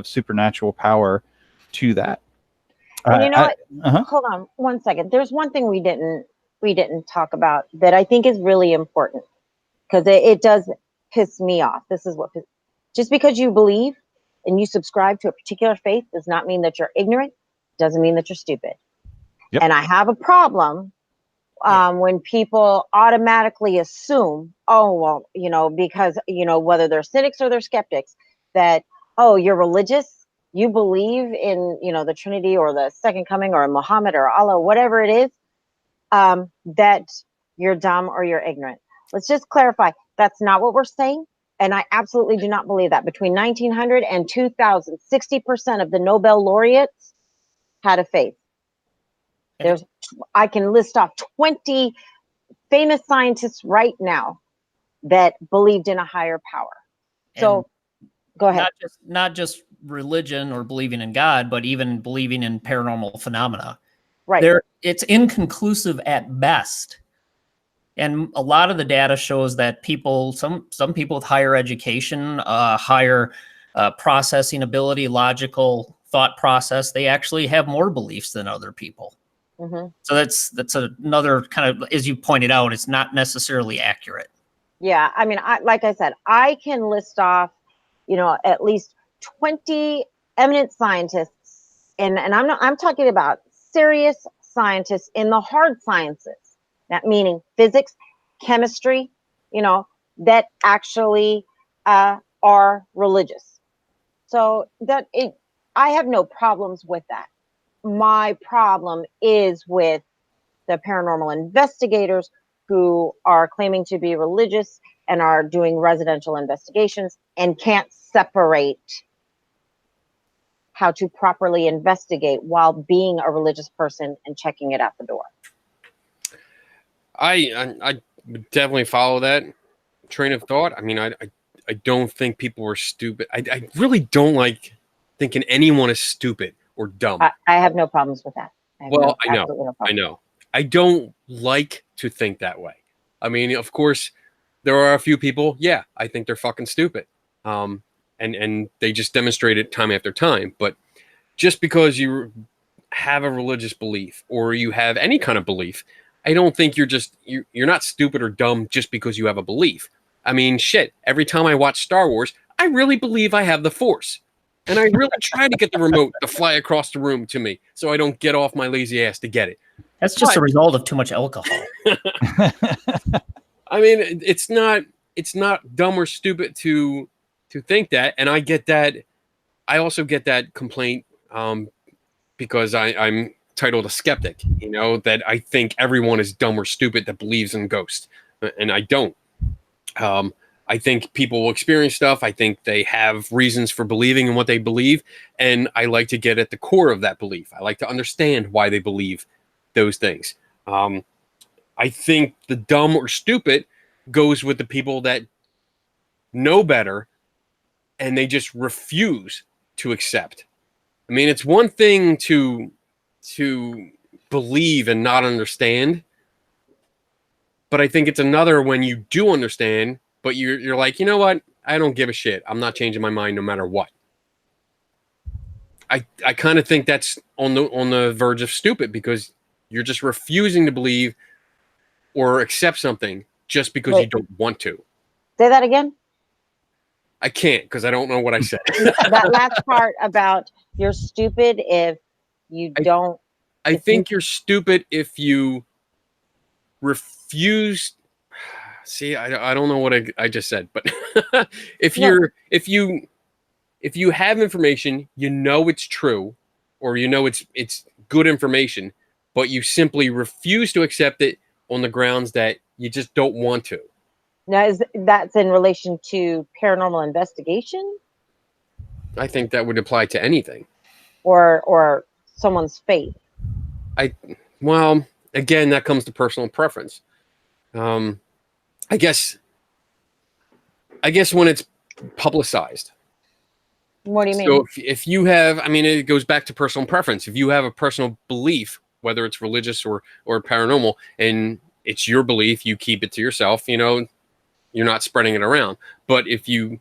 supernatural power to that. And you know what? Hold on one second. There's one thing we didn't talk about that I think is really important, because it does piss me off. This is what just because you believe and you subscribe to a particular faith does not mean that you're ignorant. Doesn't mean that you're stupid. Yep. And I have a problem when people automatically assume, oh, well, because, whether they're cynics or they're skeptics, that, oh, you're religious, you believe in, the Trinity or the second coming or Muhammad or Allah, whatever it is, that you're dumb or you're ignorant. Let's just clarify. That's not what we're saying. And I absolutely do not believe that. Between 1900 and 2000, 60% of the Nobel laureates had a faith. I can list off 20 famous scientists right now that believed in a higher power. So go ahead. Not just religion or believing in God, but even believing in paranormal phenomena. Right. It's inconclusive at best. And a lot of the data shows that some people with higher education, higher processing ability, logical thought process, they actually have more beliefs than other people. So that's another kind of, as you pointed out, it's not necessarily accurate. Yeah, I mean, like I said, I can list off, at least 20 eminent scientists, and I'm talking about serious scientists in the hard sciences. That meaning physics, chemistry, that actually are religious. So I have no problems with that. My problem is with the paranormal investigators who are claiming to be religious and are doing residential investigations and can't separate how to properly investigate while being a religious person and checking it at the door. I definitely follow that. train of thought, I mean, I don't think people are stupid. I really don't like thinking anyone is stupid or dumb. I have no problems with that. Well, I know. Absolutely no I problem. know. I don't like to think that way. I mean, of course, there are a few people, yeah, I think they're fucking stupid. And they just demonstrate it time after time. But just because you have a religious belief or you have any kind of belief, I don't think you're not stupid or dumb just because you have a belief. I mean, shit, every time I watch Star Wars, I really believe I have the Force. And I really try to get the remote to fly across the room to me so I don't get off my lazy ass to get it. That's just a result of too much alcohol. I mean, it's not dumb or stupid to think that, and I get that. I also get that complaint because I'm titled a skeptic. You know, that I think everyone is dumb or stupid that believes in ghosts, and I don't. I think people will experience stuff. I think they have reasons for believing in what they believe, and I like to get at the core of that belief. I like to understand why they believe those things. I think the dumb or stupid goes with the people that know better and they just refuse to accept. I mean, it's one thing to believe and not understand, but I think it's another when you do understand, but you're like, you know what? I don't give a shit. I'm not changing my mind no matter what. I kind of think that's on the verge of stupid because you're just refusing to believe or accept something just because you don't want to. Say that again. I can't because I don't know what I said. That last part about you're stupid if you don't. I think you're stupid if you refuse. See, I don't know what I just said, but if you have information, you know it's true, or you know it's good information, but you simply refuse to accept it on the grounds that you just don't want to. Now, that's in relation to paranormal investigation? I think that would apply to anything. Or someone's faith. Well, again, that comes to personal preference. I guess when it's publicized. What do you mean? So if you have, I mean, it goes back to personal preference. If you have a personal belief, whether it's religious or paranormal, and it's your belief, you keep it to yourself, you know, you're not spreading it around. But if you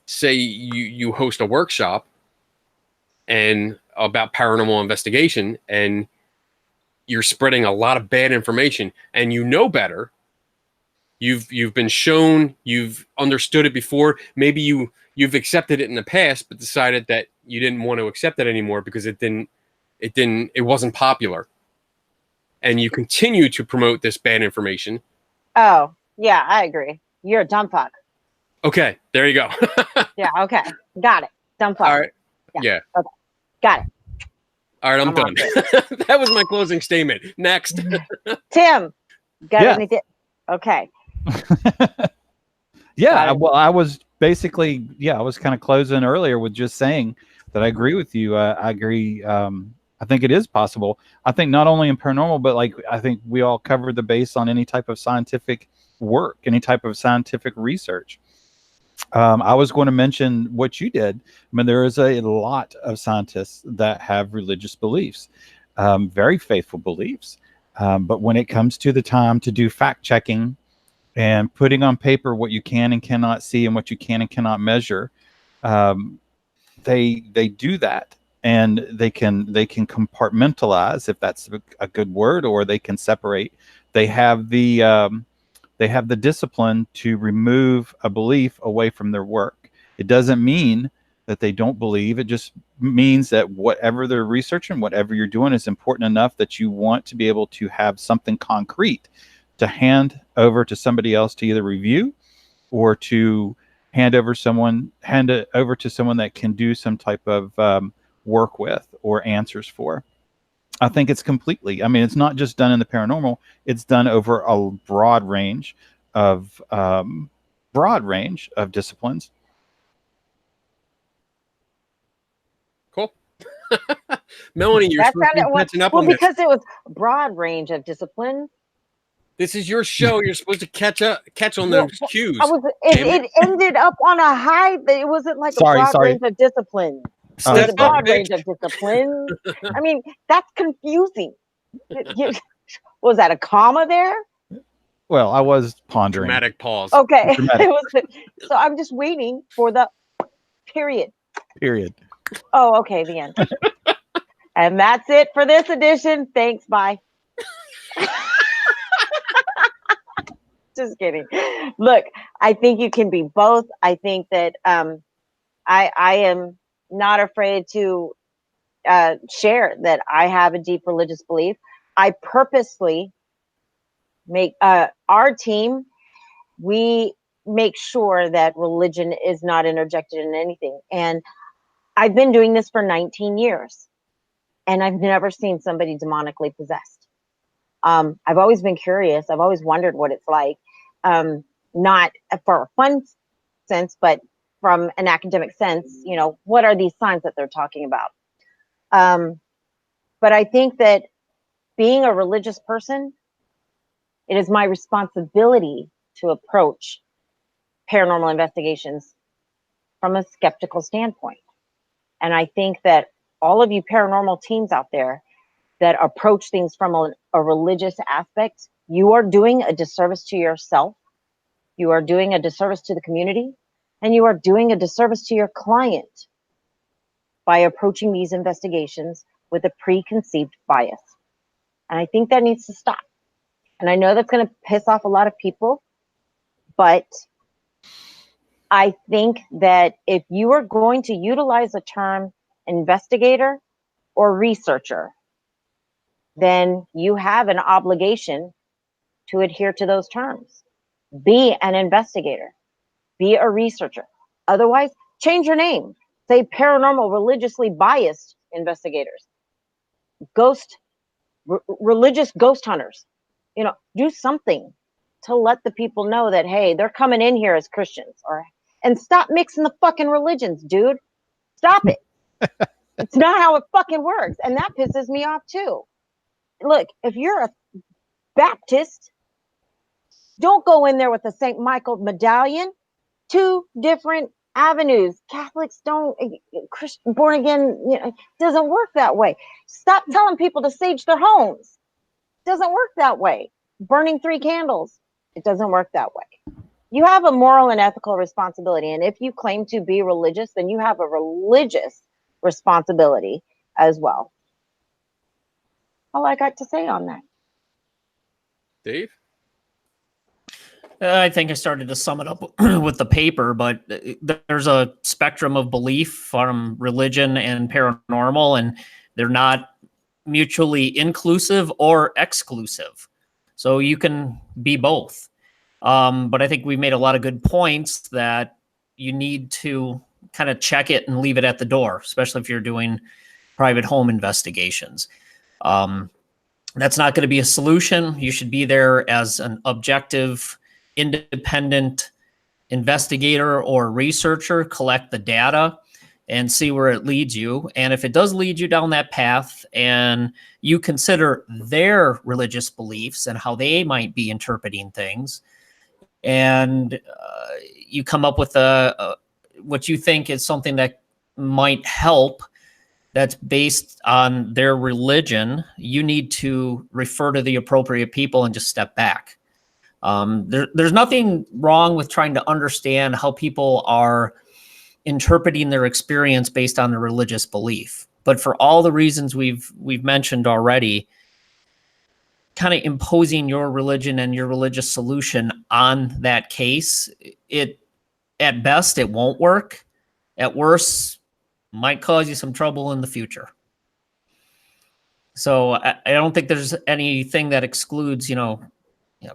say you host a workshop and about paranormal investigation and you're spreading a lot of bad information and you know better, you've been shown, you've understood it before, maybe you've accepted it in the past but decided that you didn't want to accept it anymore because it wasn't popular, and you continue to promote this bad information. Oh, yeah, I agree. You're a dumb fuck. Okay, there you go. Yeah, okay. Got it. Dumb fuck. All right. Yeah. Okay. Got it. All right, I'm done. That was my closing statement. Next. Tim, got Yeah. anything? Okay. Yeah, well, I was basically, I was kind of closing earlier with just saying that I agree with you. I agree. I think it is possible. I think not only in paranormal, but like I think we all covered the base on any type of scientific work, any type of scientific research. I was going to mention what you did. I mean, there is a lot of scientists that have religious beliefs, very faithful beliefs. But when it comes to the time to do fact checking and putting on paper what you can and cannot see and what you can and cannot measure, they do that, and they can compartmentalize, if that's a good word, or they can separate. They have the discipline to remove a belief away from their work. It doesn't mean that they don't believe. It just means that whatever they're researching, whatever you're doing is important enough that you want to be able to have something concrete to hand over to somebody else to either review or to hand it over to someone that can do some type of work with or answers for. I think it's completely, I mean, it's not just done in the paranormal, it's done over a broad range of disciplines. Cool. Melanie, you're supposed to be catching up on this. Because it was broad range of disciplines. This is your show. You're supposed to catch on Well, those cues. it ended up on a high. It wasn't like a Sorry, broad sorry. range of discipline. It Oh, was Step a up, broad bitch. range of discipline. I mean, that's confusing. Was that a comma there? well, I was pondering. Dramatic pause. Okay. Dramatic. So I'm just waiting for the period. Period. Oh, okay, the end. And that's it for this edition. Thanks, bye. Just kidding. Look, I think you can be both. I think that I am not afraid to share that I have a deep religious belief. I purposely make our team, we make sure that religion is not interjected in anything. And I've been doing this for 19 years and I've never seen somebody demonically possessed. I've always been curious. I've always wondered what it's like. Not for a fun sense, but from an academic sense, what are these signs that they're talking about? But I think that being a religious person, it is my responsibility to approach paranormal investigations from a skeptical standpoint. And I think that all of you paranormal teams out there that approach things from a religious aspect, you are doing a disservice to yourself. You are doing a disservice to the community, and you are doing a disservice to your client by approaching these investigations with a preconceived bias. And I think that needs to stop. And I know that's going to piss off a lot of people, but I think that if you are going to utilize the term investigator or researcher, then you have an obligation to adhere to those terms. Be an investigator, be a researcher. Otherwise, change your name. Say paranormal, religiously biased investigators, religious ghost hunters. Do something to let the people know that, hey, they're coming in here as Christians, and stop mixing the fucking religions, dude. Stop it. It's not how it fucking works. And that pisses me off too. Look, if you're a Baptist, don't go in there with the St. Michael medallion. Two different avenues. Catholics don't, Christian, born again, it doesn't work that way. Stop telling people to sage their homes. It doesn't work that way. Burning 3 candles. It doesn't work that way. You have a moral and ethical responsibility. And if you claim to be religious, then you have a religious responsibility as well. All I got to say on that. Dave? I think I started to sum it up with the paper, but there's a spectrum of belief from religion and paranormal, and they're not mutually inclusive or exclusive. So you can be both. But I think we made a lot of good points that you need to kind of check it and leave it at the door, especially if you're doing private home investigations. That's not going to be a solution. You should be there as an objective, independent investigator or researcher, collect the data and see where it leads you. And if it does lead you down that path and you consider their religious beliefs and how they might be interpreting things, and you come up with what you think is something that might help that's based on their religion, you need to refer to the appropriate people and just step back. There's nothing wrong with trying to understand how people are interpreting their experience based on their religious belief. But for all the reasons we've mentioned already, kind of imposing your religion and your religious solution on that case, at best, it won't work. At worst, might cause you some trouble in the future. So I don't think there's anything that excludes,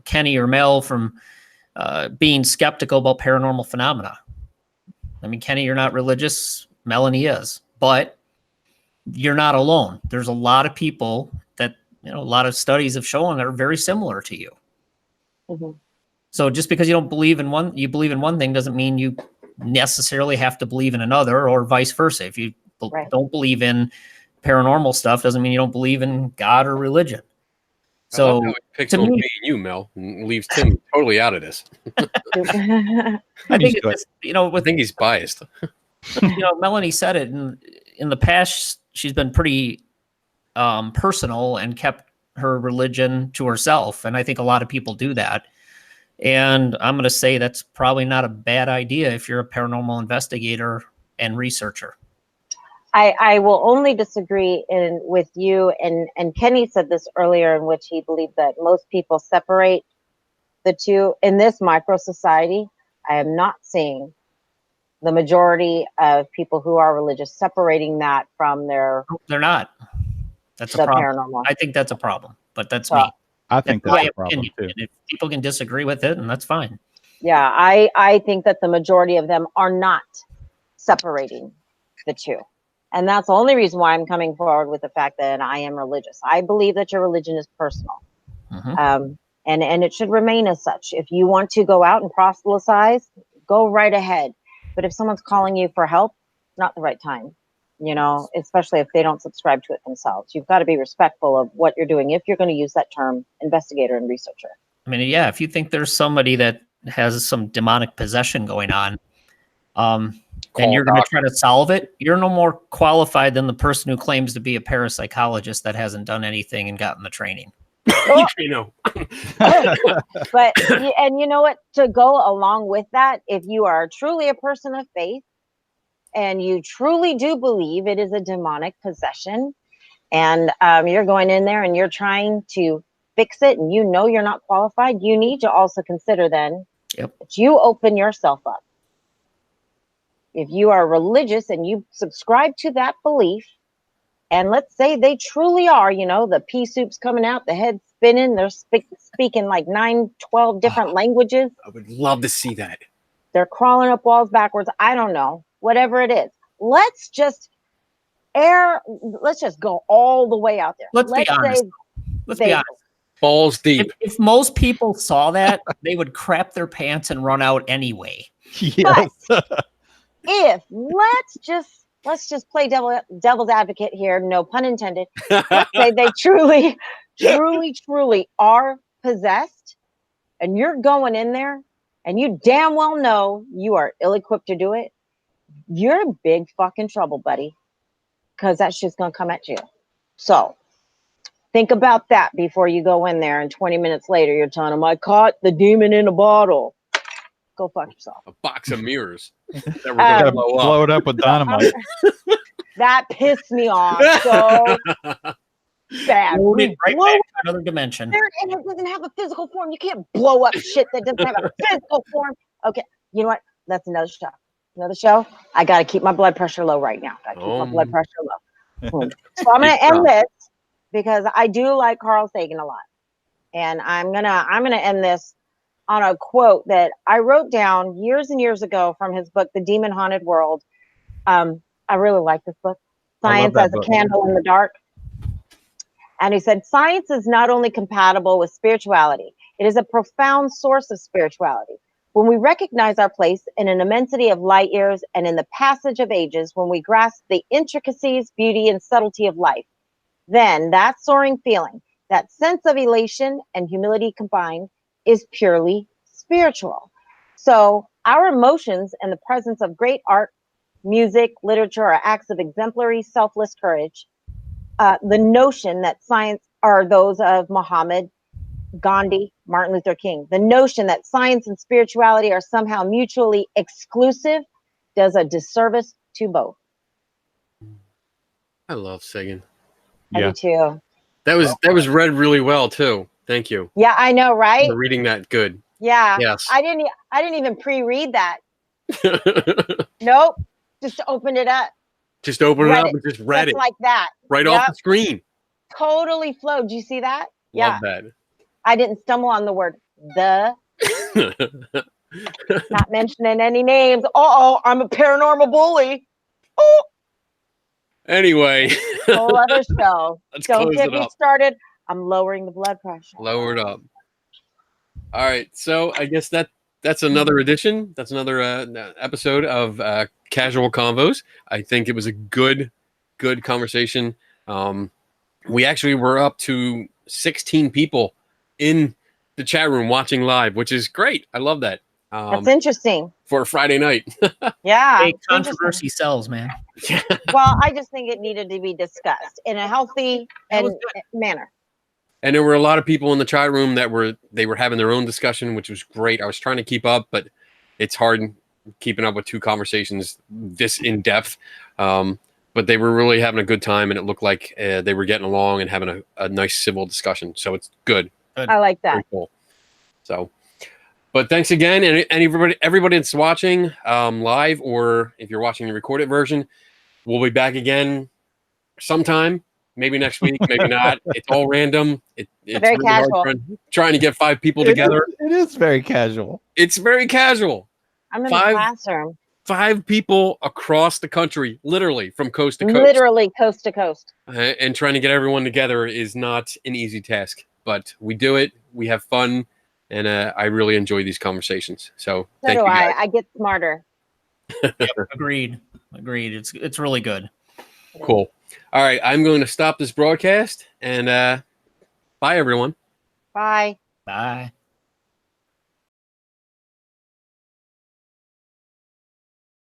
Kenny or Mel from being skeptical about paranormal phenomena. I mean, Kenny, you're not religious. Melanie is, but you're not alone. There's a lot of people that, a lot of studies have shown that are very similar to you. Mm-hmm. So just because you believe in one thing doesn't mean you necessarily have to believe in another, or vice versa. If you don't believe in paranormal stuff, doesn't mean you don't believe in God or religion. I love So how he picks to on me me, and you, Mel, and leaves Tim totally out of this. I I'm think used it's to it. just, I with think he's biased. Melanie said it in the past. She's been pretty personal and kept her religion to herself, and I think a lot of people do that. And I'm going to say that's probably not a bad idea if you're a paranormal investigator and researcher. I will only disagree with you, and Kenny said this earlier, in which he believed that most people separate the two. In this micro society, I am not seeing the majority of people who are religious separating that from They're not. That's a the problem. paranormal. I think that's a problem, but that's So, me. I think That's that's my a problem opinion. too. And if people can disagree with it, and that's fine. yeah, I think that the majority of them are not separating the two. And that's the only reason why I'm coming forward with the fact that I am religious. I believe that your religion is personal. Mhm. And it should remain as such. If you want to go out and proselytize, go right ahead. But if someone's calling you for help, not the right time, especially if they don't subscribe to it themselves. You've got to be respectful of what you're doing if you're going to use that term investigator and researcher. I mean, yeah, if you think there's somebody that has some demonic possession going on, and you're going to try to solve it, you're no more qualified than the person who claims to be a parapsychologist that hasn't done anything and gotten the training. Oh, hey, but and you know what? To go along with that, if you are truly a person of faith and you truly do believe it is a demonic possession, and you're going in there and you're trying to fix it, and you're not qualified, you need to also consider then that you open yourself up. If you are religious and you subscribe to that belief, and let's say they truly are, the pea soup's coming out, the head's spinning, they're speaking like 9, 12 different languages. I would love to see that. They're crawling up walls backwards. I don't know, whatever it is. Let's just go all the way out there. Let's be honest. Let's be honest. Balls deep. If most people saw that, they would crap their pants and run out anyway. Yes. But if let's just play devil's advocate here, no pun intended. Let's say they truly, truly, truly are possessed, and you're going in there and you damn well know you are ill-equipped to do it. You're in big fucking trouble, buddy, because that shit's gonna come at you. So think about that before you go in there, and 20 minutes later you're telling them, I caught the demon in a bottle. Go fuck yourself. A box of mirrors that we're gonna blow it up with dynamite. That pissed me off so bad. Right back to another dimension. And it doesn't have a physical form. You can't blow up shit that doesn't have a physical form. Okay, you know what? That's another show. Another show. I got to keep my blood pressure low right now. Got to keep my blood pressure low. So I'm going to end this because I do like Carl Sagan a lot, and I'm gonna end this on a quote that I wrote down years and years ago from his book, The Demon Haunted World. I really like this book, Science as a Candle in the Dark. And he said, science is not only compatible with spirituality, it is a profound source of spirituality. When we recognize our place in an immensity of light years and in the passage of ages, when we grasp the intricacies, beauty, and subtlety of life, then that soaring feeling, that sense of elation and humility combined, is purely spiritual. So our emotions in the presence of great art, music, literature, or acts of exemplary, selfless courage, the notion that science are those of Muhammad, Gandhi, Martin Luther King, the notion that science and spirituality are somehow mutually exclusive does a disservice to both. I love Sagan. I do too. That was read really well too. Thank you. Yeah, I know, right? You're reading that good. Yeah. Yes. I didn't even pre-read that. Nope. Just opened it up. Just open it up and just read it. Like that. Right off the screen. Totally flowed. Do you see that? Love that. I didn't stumble on the word the. Not mentioning any names. Uh-oh, I'm a paranormal bully. Oh. Anyway. Whole other show. Don't get me started. I'm lowering the blood pressure. Lower it up. All right. So I guess that's another edition. That's another episode of Casual Convos. I think it was a good conversation. We actually were up to 16 people in the chat room watching live, which is great. I love that. That's interesting. For a Friday night. Yeah. Hey, it's controversy sells, man. Well, I just think it needed to be discussed in a healthy manner. And there were a lot of people in the chat room that were having their own discussion, which was great. I was trying to keep up, but it's hard keeping up with two conversations this in depth. But they were really having a good time, and it looked like they were getting along and having a nice civil discussion. So it's good. I like that. Very cool. So, but thanks again, and everybody that's watching live, or if you're watching the recorded version, we'll be back again sometime. Maybe next week, maybe not. It's all random. It's very really casual. hard trying to get 5 people together. It is very casual. It's very casual. I'm in the classroom. 5 people across the country, literally from coast to coast. Literally coast to coast. And trying to get everyone together is not an easy task, but we do it. We have fun, and I really enjoy these conversations. So thank you guys. I get smarter. Yep, agreed. It's really good. Cool. All right, I'm going to stop this broadcast, and bye, everyone. Bye. Bye.